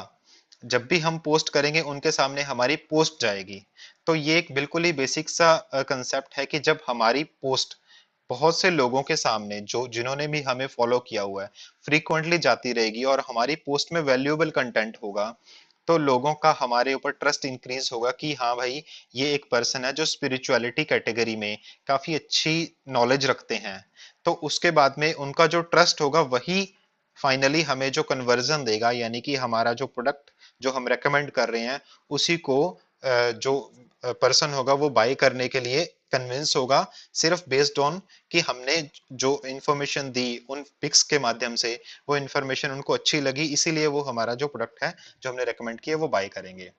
जब भी हम पोस्ट करेंगे उनके सामने हमारी पोस्ट जाएगी। तो ये एक बिल्कुल ही बेसिक सा कंसेप्ट है कि जब हमारी पोस्ट बहुत से लोगों के सामने जो जिन्होंने भी हमें फॉलो किया हुआ है फ्रीक्वेंटली जाती रहेगी और हमारी पोस्ट में वैल्यूएबल कंटेंट होगा, तो लोगों का हमारे ऊपर ट्रस्ट इंक्रीज होगा कि हाँ भाई ये एक पर्सन है जो स्पिरिचुअलिटी कैटेगरी में काफी अच्छी नॉलेज रखते हैं। तो उसके बाद में उनका जो ट्रस्ट होगा वही फाइनली हमें जो कन्वर्जन देगा, यानी कि हमारा जो प्रोडक्ट जो हम रेकमेंड कर रहे हैं उसी को जो पर्सन होगा वो बाय करने के लिए कन्विंस होगा, सिर्फ बेस्ड ऑन कि हमने जो इंफॉर्मेशन दी उन पिक्स के माध्यम से, वो इंफॉर्मेशन उनको अच्छी लगी, इसीलिए वो हमारा जो प्रोडक्ट है जो हमने रेकमेंड किया वो बाय करेंगे।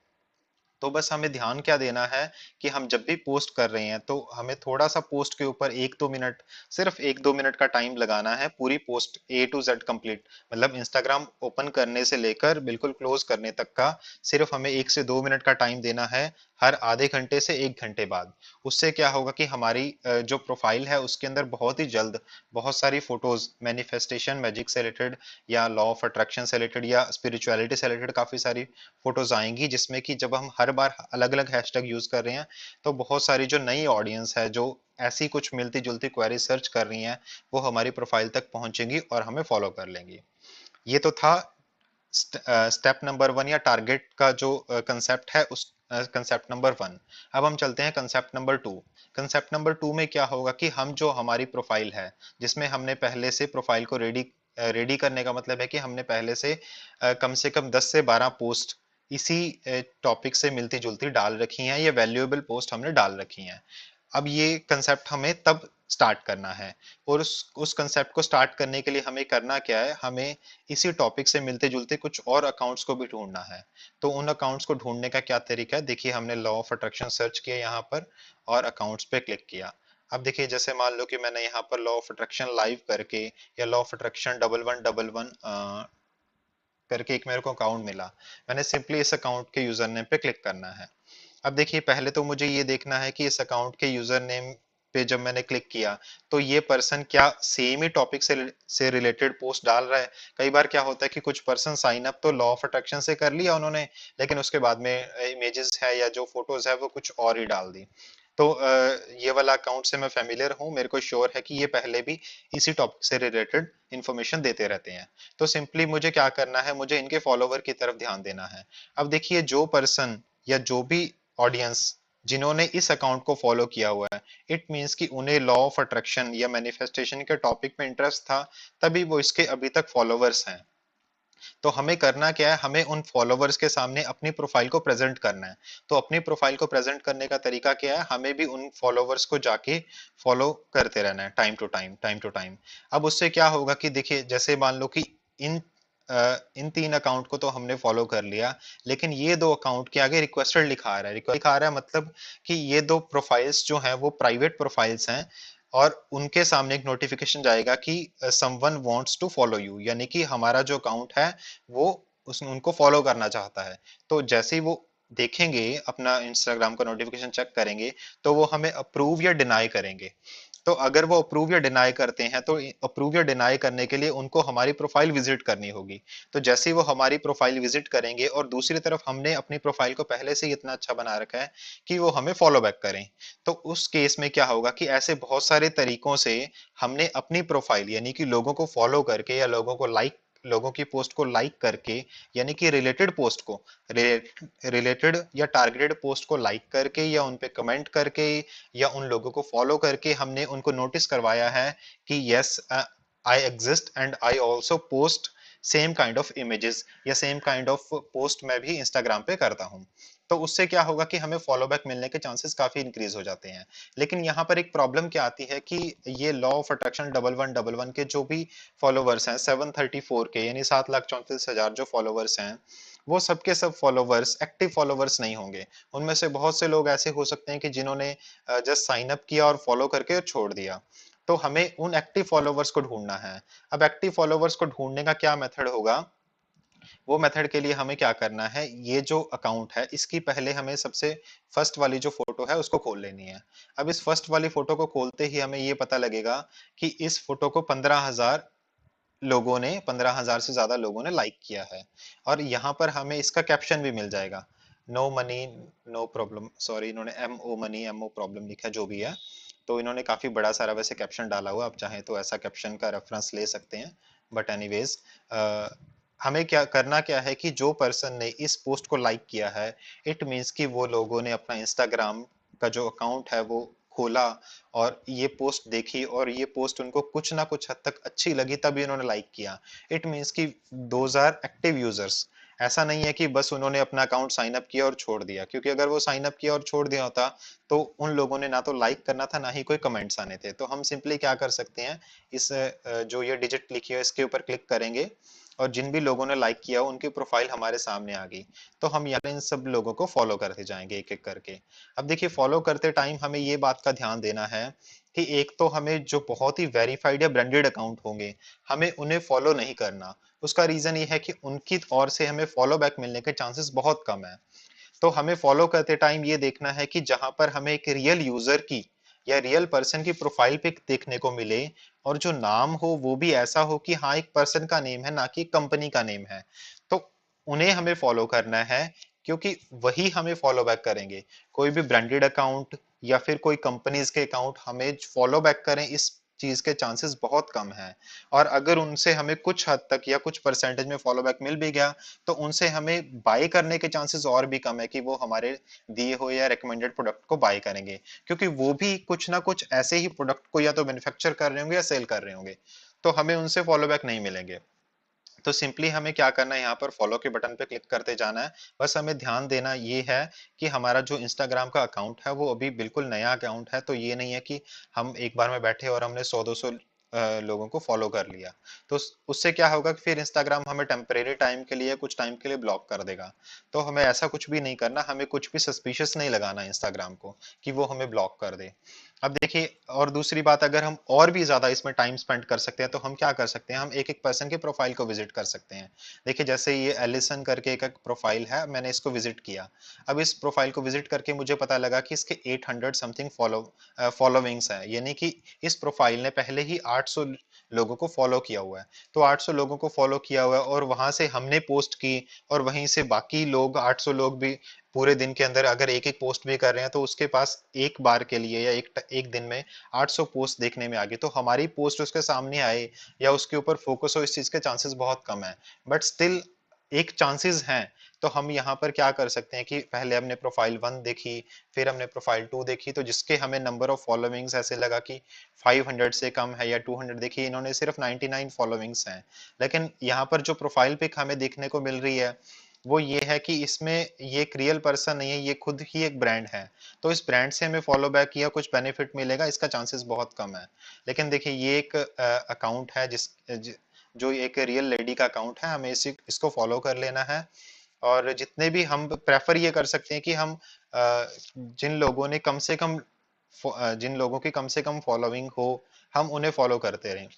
तो बस हमें ध्यान क्या देना है कि हम जब भी पोस्ट कर रहे हैं तो हमें थोड़ा सा पोस्ट के ऊपर 1-2 मिनट, सिर्फ 1-2 मिनट का टाइम लगाना है पूरी post A to Z complete, मतलब इंस्टाग्राम ओपन करने से लेकर बिल्कुल क्लोज करने तक का सिर्फ हमें 1 से 2 मिनट का टाइम देना है हर आधे घंटे से 1 घंटे बाद। उससे क्या होगा कि हमारी जो प्रोफाइल है उसके अंदर बहुत ही जल्द बहुत सारी फोटोज मैनिफेस्टेशन मैजिक से रिलेटेड या लॉ ऑफ अट्रैक्शन से रिलेटेड या स्पिरिचुअलिटी से रिलेटेड काफी सारी फोटोज आएंगी, जिसमें कि जब हम हर बार अलग अलग हैशटैग यूज कर रहे हैं तो बहुत सारी जो नई ऑडियंस है जो ऐसी कुछ मिलती जुलती क्वेरी सर्च कर रही हैं वो हमारी प्रोफाइल तक पहुंचेंगी और हमें फॉलो कर लेंगी। ये तो था स्टेप नंबर 1 या टारगेट का जो कंसेप्ट है उस कंसेप्ट नंबर 1। अब हम चलते हैं कंसेप्ट नंबर 2। कंसेप्ट नंबर 2 में क्या होगा कि हम जो हमारी प्रोफाइल है जिसमें हमने पहले से प्रोफाइल को रेडी रेडी करने का मतलब है कि हमने पहले से कम से कम 10 से 12 पोस्ट इसी टॉपिक से मिलती जुलती डाल रखी हैं, ये वैल्यूएबल पोस्ट हमने डाल रखी हैं। अब ये कंसेप्ट हमें तब स्टार्ट करना है, और उस कंसेप्ट को स्टार्ट करने के लिए हमें करना क्या है, हमें इसी टॉपिक से मिलते जुलते कुछ और अकाउंट्स को भी ढूंढना है। तो उन अकाउंट्स को ढूंढने का क्या तरीका है, देखिए हमने लॉ ऑफ अट्रैक्शन सर्च किया यहाँ पर और अकाउंट्स पे क्लिक किया। अब देखिए जैसे मान लो कि मैंने यहाँ पर लॉ ऑफ अट्रैक्शन लाइव करके या लॉ ऑफ अट्रैक्शन 1111 करके एक मेरे को अकाउंट मिला, मैंने सिंपली इस अकाउंट के यूजर नेम पे क्लिक करना है। अब देखिए पहले तो मुझे ये देखना है कि इस अकाउंट के यूजर नेम पे जब मैंने क्लिक किया तो ये पर्सन क्या सेम ही टॉपिक से रिलेटेड पोस्ट डाल रहा है। कई बार क्या होता है कि कुछ पर्सन साइन अप तो लॉ ऑफ अट्रैक्शन से कर लिया उन्होंने, लेकिन उसके बाद में इमेजेस है या जो फोटोज है वो कुछ और ही डाल दी। तो ये वाला अकाउंट से मैं फेमिलियर हूँ, मेरे को श्योर है कि ये पहले भी इसी टॉपिक से रिलेटेड इंफॉर्मेशन देते रहते हैं। तो सिंपली मुझे क्या करना है, मुझे इनके फॉलोवर की तरफ ध्यान देना है। अब देखिए, जो पर्सन या जो भी ऑडियंस जिन्होंने इस अकाउंट को फॉलो किया हुआ है, इट मीन्स कि उन्हें लॉ ऑफ अट्रैक्शन या मैनिफेस्टेशन के टॉपिक में इंटरेस्ट था, तभी वो इसके अभी तक फॉलोवर्स हैं। तो हमें करना क्या है, हमें उन फॉलोवर्स के सामने अपनी प्रोफाइल को प्रेजेंट करना है। तो अपनी प्रोफाइल को प्रेजेंट करने का तरीका क्या है, हमें भी उन फॉलोवर्स को जाके फॉलो करते रहना है, time to time, time to time. अब उससे क्या होगा कि देखिए, जैसे मान लो कि इन इन 3 अकाउंट को तो हमने फॉलो कर लिया, लेकिन ये 2 अकाउंट के आगे रिक्वेस्टेड लिखा आ रहा है। रिक्वेस्ट लिखा आ रहा है मतलब कि ये 2 प्रोफाइल्स जो हैं वो प्राइवेट प्रोफाइल्स हैं, और उनके सामने एक नोटिफिकेशन जाएगा कि someone wants to follow you, यानी कि हमारा जो अकाउंट है वो उस उनको फॉलो करना चाहता है। तो जैसे ही वो देखेंगे, अपना इंस्टाग्राम का नोटिफिकेशन चेक करेंगे, तो वो हमें अप्रूव या डिनाई करेंगे। तो अगर वो अप्रूव या डिनाई करते हैं, तो अप्रूव या डिनाई करने के लिए उनको हमारी प्रोफाइल विजिट करनी होगी। तो जैसे ही वो हमारी प्रोफाइल विजिट करेंगे, और दूसरी तरफ हमने अपनी प्रोफाइल को पहले से ही इतना अच्छा बना रखा है कि वो हमें फॉलो बैक करें, तो उस केस में क्या होगा कि ऐसे बहुत सारे तरीकों से हमने अपनी प्रोफाइल, यानी कि लोगों को फॉलो करके या लोगों की पोस्ट को लाइक करके, यानी कि रिलेटेड पोस्ट को, रिलेटेड या टारगेटेड पोस्ट को लाइक करके या उन पे कमेंट करके या उन लोगों को फॉलो करके, हमने उनको नोटिस करवाया है कि yes, I exist and I also post same kind of images या सेम काइंड ऑफ पोस्ट मैं भी इंस्टाग्राम पे करता हूँ। तो उससे क्या होगा कि हमें फॉलो बैक मिलने के चांसेस काफी इंक्रीज हो जाते हैं। लेकिन यहाँ पर एक प्रॉब्लम क्या आती है कि ये लॉ ऑफ अट्रैक्शन 1111 के जो भी फॉलोवर्स हैं, 734 के, यानी 7,34,000 जो फॉलोवर्स हैं, वो सबके सब फॉलोवर्स एक्टिव फॉलोवर्स नहीं होंगे। उनमें से बहुत से लोग ऐसे हो सकते हैं कि जिन्होंने जस्ट साइन अप किया और फॉलो करके छोड़ दिया। तो हमें उन एक्टिव फॉलोवर्स को ढूंढना है। अब एक्टिव फॉलोवर्स को ढूंढने का क्या मेथड होगा, वो मेथड के लिए हमें क्या करना है, ये जो अकाउंट है इसकी पहले हमें सबसे फर्स्ट वाली जो फोटो है उसको खोल लेनी है। अब इस फर्स्ट वाली फोटो को खोलते ही हमें ये पता लगेगा कि इस फोटो को 15,000 से ज्यादा लोगों ने लाइक किया है। और यहाँ पर हमें इसका कैप्शन भी मिल जाएगा, no money no problem, sorry इन्होंने M O money M O problem लिखा है, जो भी है। तो इन्होंने काफी बड़ा सारा वैसे कैप्शन डाला हुआ, आप चाहें तो ऐसा कैप्शन का रेफरेंस ले सकते हैं। बट एनीवेज, हमें क्या करना क्या है कि जो पर्सन ने इस पोस्ट को लाइक किया है, इट मीन्स कि वो लोगों ने अपना इंस्टाग्राम का जो अकाउंट है वो खोला, और ये पोस्ट देखी, और ये पोस्ट उनको कुछ ना कुछ हद तक अच्छी लगी, तभी उन्होंने लाइक किया। इट मीन्स कि दोज आर एक्टिव यूजर्स। ऐसा नहीं है कि बस उन्होंने अपना अकाउंट साइन अप किया और छोड़ दिया, क्योंकि अगर वो साइन अप किया और छोड़ दिया होता, तो उन लोगों ने ना तो लाइक करना था, ना ही कोई कमेंट्स आने थे। तो हम सिंपली क्या कर सकते हैं, इस जो ये डिजिट लिखी है इसके ऊपर क्लिक करेंगे, और जिन भी लोगों ने लाइक किया उनकी प्रोफाइल हमारे सामने आ गई। तो हम यहाँ इन सब लोगों को फॉलो करते जाएंगे एक एक करके। अब देखिए, फॉलो करते टाइम हमें ये बात का ध्यान देना है कि एक तो हमें जो बहुत ही वेरीफाइड या ब्रांडेड अकाउंट होंगे, हमें उन्हें फॉलो नहीं करना। उसका रीजन ये है कि उनकी ओर से हमें फॉलो बैक मिलने के चांसेस बहुत कम है। तो हमें फॉलो करते टाइम ये देखना है कि जहां पर हमें एक रियल यूजर की या रियल पर्सन की प्रोफाइल पिक देखने को मिले, और जो नाम हो वो भी ऐसा हो कि हाँ, एक पर्सन का नेम है, ना कि कंपनी का नेम है। तो उन्हें हमें फॉलो करना है, क्योंकि वही हमें फॉलो बैक करेंगे। कोई भी ब्रांडेड अकाउंट या फिर कोई कंपनीज के अकाउंट हमें फॉलो बैक करें, इस चीज के चांसेस बहुत कम हैं। और अगर उनसे हमें कुछ हद तक या कुछ परसेंटेज में फॉलो बैक मिल भी गया, तो उनसे हमें बाय करने के चांसेस और भी कम है कि वो हमारे दिए हुए या रिकमेंडेड प्रोडक्ट को बाय करेंगे, क्योंकि वो भी कुछ ना कुछ ऐसे ही प्रोडक्ट को या तो मैन्युफैक्चर कर रहे होंगे या सेल कर रहे होंगे। तो हमें उनसे फॉलो बैक नहीं मिलेंगे। तो सिंपली हमें क्या करना है, यहाँ पर फॉलो के बटन पे क्लिक करते जाना है। बस हमें ध्यान देना ये है कि हमारा जो इंस्टाग्राम का अकाउंट है वो अभी बिल्कुल नया अकाउंट है। तो ये नहीं है कि हम एक बार में बैठे और हमने 100-200 लोगों को फॉलो कर लिया। तो उससे क्या होगा कि फिर इंस्टाग्राम हमें टेम्परेरी टाइम के लिए, कुछ टाइम के लिए ब्लॉक कर देगा। तो हमें ऐसा कुछ भी नहीं करना, हमें कुछ भी सस्पिशियस नहीं लगाना इंस्टाग्राम को कि वो हमें ब्लॉक कर दे। अब देखिए, और दूसरी बात, अगर हम और भी ज्यादा इसमें टाइम स्पेंड कर सकते हैं, तो हम क्या कर सकते हैं, हम एक एक पर्सन के प्रोफाइल को विजिट कर सकते हैं। देखिए, जैसे ये एलिसन करके एक प्रोफाइल है, मैंने इसको विजिट किया। अब इस प्रोफाइल को विजिट करके मुझे पता लगा कि इसके 800 समथिंग फॉलोविंग्स है, यानी कि इस प्रोफाइल ने पहले ही 800 लोगों को फॉलो किया हुआ है। तो 800 लोगों को फॉलो किया हुआ है, और वहां से हमने पोस्ट की, और वहीं से बाकी लोग 800 लोग भी पूरे दिन के अंदर अगर एक एक पोस्ट भी कर रहे हैं तो उसके पास एक बार के लिए या एक दिन में 800 पोस्ट देखने में आ गई, तो हमारी पोस्ट उसके सामने आए या उसके ऊपर फोकस हो, इस चीज के चांसेस बहुत कम है। बट स्टिल एक चांसेस हैं। तो हम यहाँ पर क्या कर सकते हैं कि पहले हमने प्रोफाइल 1 देखी, फिर हमने प्रोफाइल 2 देखी, तो जिसके हमें नंबर ऑफ फॉलोइंग्स ऐसे लगा कि 500 से कम है या 200, देखिए इन्होंने सिर्फ 99 फॉलोइंग्स हैं। लेकिन यहाँ पर जो प्रोफाइल पिक हमें देखने को मिल रही है वो ये है कि इसमें ये एक रियल पर्सन नहीं है, ये खुद ही एक ब्रांड है। तो इस ब्रांड से हमें फॉलो बैक किया कुछ बेनिफिट मिलेगा, इसका चांसेस बहुत कम है। लेकिन देखिए ये एक अकाउंट है जो एक रियल लेडी का अकाउंट है, हमें इसको फॉलो कर लेना है। और जितने भी हम प्रेफर ये कर सकते हैं कि हम जिन लोगों ने कम से कम जिन लोगों की कम से कम फॉलोइंग हो, हम उन्हें फॉलो करते रहें।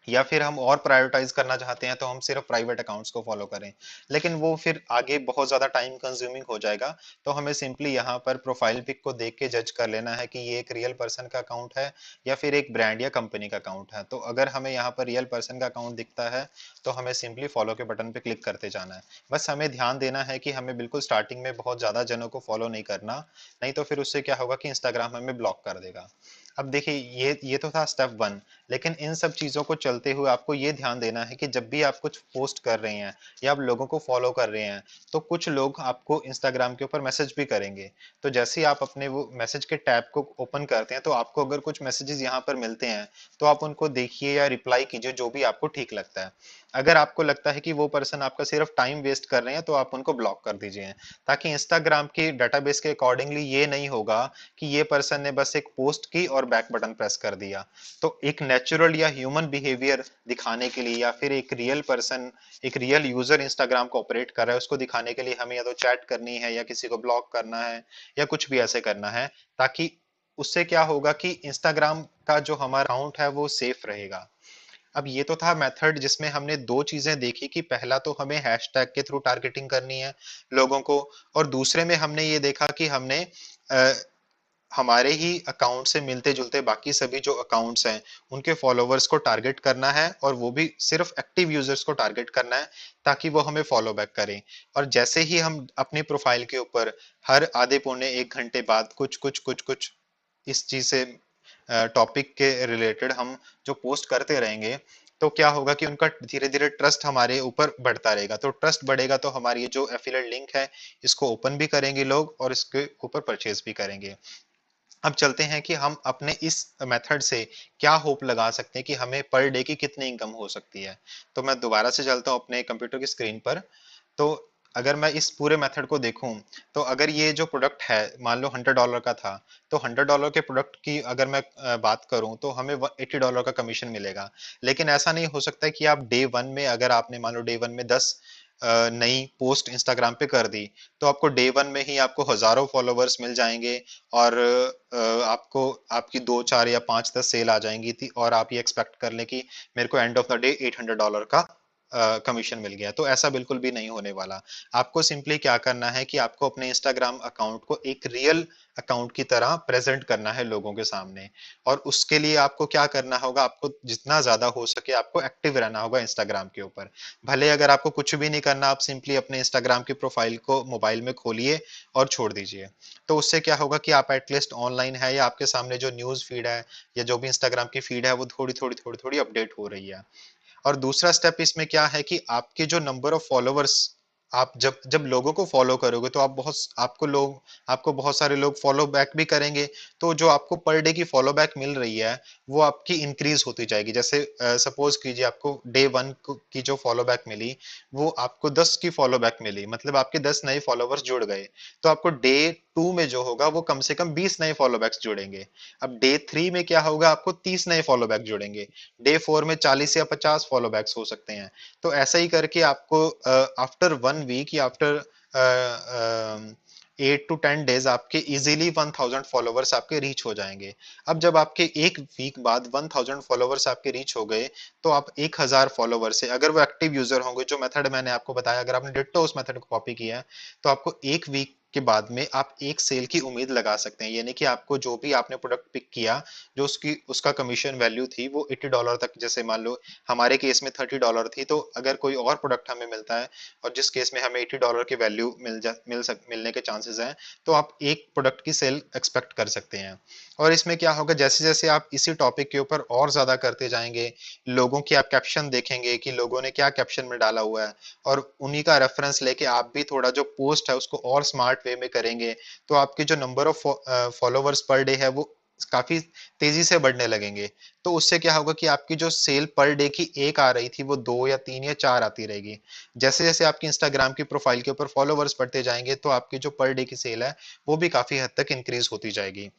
या फिर हम और प्रायोरिटाइज करना चाहते हैं तो हम सिर्फ प्राइवेट अकाउंट्स को फॉलो करें, लेकिन वो फिर आगे बहुत ज्यादा टाइम कंज्यूमिंग हो जाएगा। तो हमें सिंपली यहाँ पर प्रोफाइल पिक को देख के जज कर लेना है कि ये एक रियल पर्सन का अकाउंट है या फिर एक ब्रांड या कंपनी का अकाउंट है। तो अगर हमें यहाँ पर रियल पर्सन का अकाउंट दिखता है तो हमें सिंपली फॉलो के बटन पे क्लिक करते जाना है। बस हमें ध्यान देना है कि हमें बिल्कुल स्टार्टिंग में बहुत ज्यादा जनों को फॉलो नहीं करना, नहीं तो फिर उससे क्या होगा कि इंस्टाग्राम हमें ब्लॉक कर देगा। अब देखिए ये तो था स्टेप 1। लेकिन इन सब चीज़ों को चलते हुए आपको ये ध्यान देना है कि जब भी आप कुछ पोस्ट कर रहे हैं या आप लोगों को फॉलो कर रहे हैं, तो कुछ लोग आपको इंस्टाग्राम के ऊपर मैसेज भी करेंगे। तो जैसे ही आप अपने वो मैसेज के टैब को ओपन करते हैं तो आपको अगर कुछ मैसेजेस यहाँ पर मिलते हैं तो आप उनको देखिए या रिप्लाई कीजिए, जो भी आपको ठीक लगता है। अगर आपको लगता है कि वो पर्सन आपका सिर्फ टाइम वेस्ट कर रहे हैं तो आप उनको ब्लॉक कर दीजिए, ताकि इंस्टाग्राम की डाटाबेस के अकॉर्डिंगली ये नहीं होगा कि ये पर्सन ने बस एक पोस्ट की और बैक बटन प्रेस कर दिया। तो एक नेचुरल या ह्यूमन बिहेवियर दिखाने के लिए या फिर एक रियल पर्सन, एक रियल यूजर इंस्टाग्राम को ऑपरेट कर रहा है उसको दिखाने के लिए हमें या तो चैट करनी है या किसी को ब्लॉक करना है या कुछ भी ऐसे करना है, ताकि उससे क्या होगा कि इंस्टाग्राम का जो हमारा अकाउंट है वो सेफ रहेगा। अब ये तो था मेथड जिसमें हमने दो चीजें देखी कि पहला तो हमें हैशटैग के थ्रू टारगेटिंग करनी है लोगों को, और दूसरे में हमने ये देखा कि हमने हमारे ही अकाउंट से मिलते जुलते बाकी सभी जो अकाउंट्स हैं उनके फॉलोवर्स को टारगेट करना है, और वो भी सिर्फ एक्टिव यूजर्स को टारगेट करना है ताकि वो हमें फॉलो बैक करें। और जैसे ही हम अपनी प्रोफाइल के ऊपर हर आधे पौने 1 घंटे बाद कुछ कुछ कुछ कुछ इस चीज से टॉपिक के रिलेटेड हम जो पोस्ट करते रहेंगे, तो क्या होगा कि उनका धीरे धीरे ट्रस्ट हमारे ऊपर बढ़ता रहेगा। तो ट्रस्ट बढ़ेगा तो हमारी ये जो एफिलिएट लिंक है इसको ओपन भी करेंगे लोग और इसके ऊपर परचेज भी करेंगे। अब चलते हैं कि हम अपने इस मेथड से क्या होप लगा सकते हैं कि हमें पर डे की कितनी इनकम हो सकती है। तो मैं दोबारा से चलता हूँ अपने कंप्यूटर की स्क्रीन पर। तो अगर मैं इस पूरे मेथड को देखूं, तो अगर ये जो प्रोडक्ट है मान लो $100 का था, तो $100 के प्रोडक्ट की अगर मैं बात करूं तो हमें $80 का कमीशन मिलेगा। लेकिन ऐसा नहीं हो सकता कि आप डे वन में, अगर आपने मान लो डे वन में 10 नई पोस्ट इंस्टाग्राम पे कर दी, तो आपको डे वन में ही आपको हजारों फॉलोवर्स मिल जाएंगे, और आपको आपकी 2 4 या 5 10 सेल आ जाएंगी थी, और आप ये एक्सपेक्ट कर लें कि मेरे को एंड ऑफ द डे $800 का कमीशन मिल गया। तो ऐसा बिल्कुल भी नहीं होने वाला। आपको सिंपली क्या करना है कि आपको अपने इंस्टाग्राम अकाउंट को एक रियल अकाउंट की तरह प्रेजेंट करना है लोगों के सामने। और उसके लिए आपको क्या करना होगा, आपको जितना ज्यादा हो सके आपको एक्टिव रहना होगा इंस्टाग्राम के ऊपर। भले अगर आपको कुछ भी नहीं करना, आप सिंपली अपने इंस्टाग्राम की प्रोफाइल को मोबाइल में खोलिए और छोड़ दीजिए। तो उससे क्या होगा कि आप एटलीस्ट ऑनलाइन है, या आपके सामने जो न्यूज फीड है या जो भी इंस्टाग्राम की फीड है वो थोड़ी थोड़ी थोड़ी थोड़ी अपडेट हो रही है। और दूसरा स्टेप इसमें क्या है कि आपके जो नंबर ऑफ फॉलोवर्स, आप जब जब लोगों को फॉलो करोगे तो आपको बहुत सारे लोग फॉलो बैक भी करेंगे। तो जो आपको पर डे की फॉलो बैक मिल रही है वो आपकी इंक्रीज होती जाएगी। जैसे सपोज कीजिए आपको डे वन की जो फॉलो बैक मिली वो आपको 10 की फॉलो बैक मिली, मतलब आपके 10 नए फॉलोवर्स जुड़ गए। तो आपको डे टू में जो होगा वो कम से कम 20 नए फॉलो बैक्स जुड़ेंगे। अब डे थ्री में क्या होगा, आपको 30 नए फॉलो बैक जुड़ेंगे। डे फोर में 40 या 50 फॉलो बैक्स हो सकते हैं। तो ऐसा ही करके आपको आफ्टर 1 वीक या आफ्टर 8 to 10 डेज आपके इजीली 1000 फॉलोवर्स आपके रीच हो जाएंगे। अब जब आपके एक वीक बाद 1000 फॉलोवर्स आपके रीच हो गए, तो आप 1000 फॉलोवर से, अगर वो एक्टिव यूजर होंगे, जो मेथड मैंने आपको बताया, अगर आपने डिट्टो उस मेथड को कॉपी किया है, तो आपको एक वीक के बाद में आप एक सेल की उम्मीद लगा सकते हैं, यानी कि आपको जो भी आपने प्रोडक्ट पिक किया, जो उसकी उसका कमीशन वैल्यू थी वो $80 तक, जैसे मान लो हमारे केस में $30 थी, तो अगर कोई और प्रोडक्ट हमें मिलता है और जिस केस में हमें $80 की वैल्यू मिलने के चांसेस हैं, तो आप एक प्रोडक्ट की सेल एक्सपेक्ट कर सकते हैं। और इसमें क्या होगा, जैसे जैसे आप इसी टॉपिक के ऊपर और ज्यादा करते जाएंगे, लोगों की आप कैप्शन देखेंगे कि लोगों ने क्या कैप्शन में डाला हुआ है, और उन्हीं का रेफरेंस लेके आप भी थोड़ा जो पोस्ट है उसको और स्मार्ट वे में करेंगे, तो आपके जो number of followers per day है वो काफी तेजी से बढ़ने लगेंगे। तो उससे क्या होगा कि आपकी जो सेल पर डे की एक आ रही थी वो 2 या 3 या 4 आती रहेगी। जैसे जैसे आपकी इंस्टाग्राम की प्रोफाइल के ऊपर फॉलोवर्स बढ़ते जाएंगे, तो आपकी जो पर डे की सेल है वो भी काफी हद तक इंक्रीज होती जाएगी।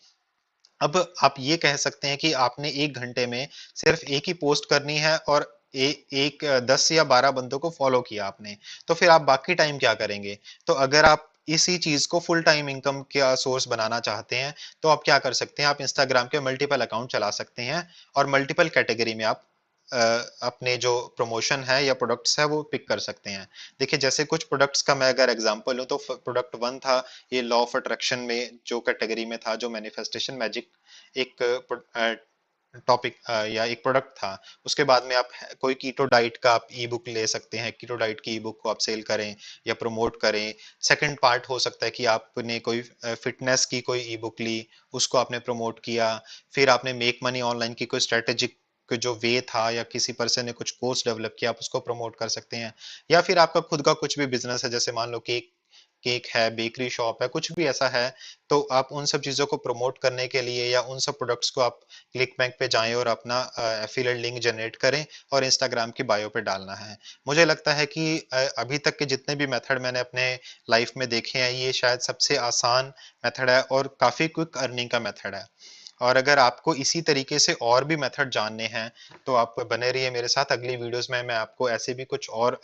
अब आप ये कह सकते हैं कि आपने 1 घंटे में सिर्फ एक ही पोस्ट करनी है और एक 10 या 12 बंदों को फॉलो किया आपने, तो फिर आप बाकी टाइम क्या करेंगे? तो अगर आप इसी चीज को फुल टाइम इनकम का सोर्स बनाना चाहते हैं, तो आप क्या कर सकते हैं, आप इंस्टाग्राम के मल्टीपल अकाउंट चला सकते हैं और मल्टीपल कैटेगरी में आप अपने जो प्रमोशन है या प्रोडक्ट्स है वो पिक कर सकते हैं। देखिए, जैसे कुछ प्रोडक्ट्स का मैं अगर एग्जांपल लूं, तो प्रोडक्ट 1 था, ये लॉ ऑफ अट्रैक्शन में जो कैटेगरी में था, जो मैनिफेस्टेशन मैजिक एक टॉपिक या एक प्रोडक्ट था। उसके बाद में आप कोई कीटो डाइट का आप ई बुक ले सकते हैं, कीटो डाइट की ई बुक को आप सेल करें या प्रमोट करें। सेकंड पार्ट हो सकता है कि आपने कोई फिटनेस की कोई ई बुक ली, उसको आपने प्रमोट किया। फिर आपने मेक मनी ऑनलाइन की कोई स्ट्रेटेजिक जो वे था या किसी पर्सन ने कुछ कोर्स डेवलप किया, आप उसको प्रमोट कर सकते हैं। या फिर आपका खुद का कुछ भी बिजनेस है, जैसे मान लो केक केक है, बेकरी शॉप है, कुछ भी ऐसा है, तो आप उन सब चीज़ों को प्रमोट करने के लिए या उन सब प्रोडक्ट्स को आप क्लिक बैंक पे जाएं और अपना एफिलिएट लिंक जनरेट करें और इंस्टाग्राम की बायो पे डालना है। मुझे लगता है कि अभी तक के जितने भी मेथड मैंने अपने लाइफ में देखे हैं, ये शायद सबसे आसान मेथड है और काफ़ी क्विक अर्निंग का मेथड है। और अगर आपको इसी तरीके से और भी मेथड जानने हैं, तो आप बने रहिए मेरे साथ। अगली वीडियोस में मैं आपको ऐसे भी कुछ और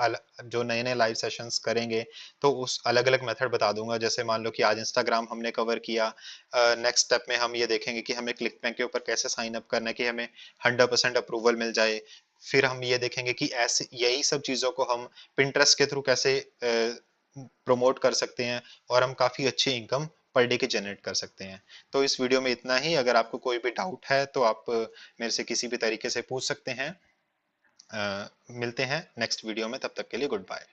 जो नए नए लाइव सेशंस करेंगे, तो उस अलग अलग मेथड बता दूंगा। जैसे मान लो कि आज इंस्टाग्राम हमने कवर किया, नेक्स्ट स्टेप में हम ये देखेंगे कि हमें क्लिक बैंक के ऊपर कैसे साइन अप करना है कि हमें 100% अप्रूवल मिल जाए। फिर हम ये देखेंगे कि ऐसे यही सब चीज़ों को हम पिंटरेस्ट के थ्रू कैसे प्रमोट कर सकते हैं और हम काफ़ी अच्छी इनकम पर डे की जनरेट कर सकते हैं। तो इस वीडियो में इतना ही। अगर आपको कोई भी डाउट है तो आप मेरे से किसी भी तरीके से पूछ सकते हैं। मिलते हैं नेक्स्ट वीडियो में, तब तक के लिए गुड बाय।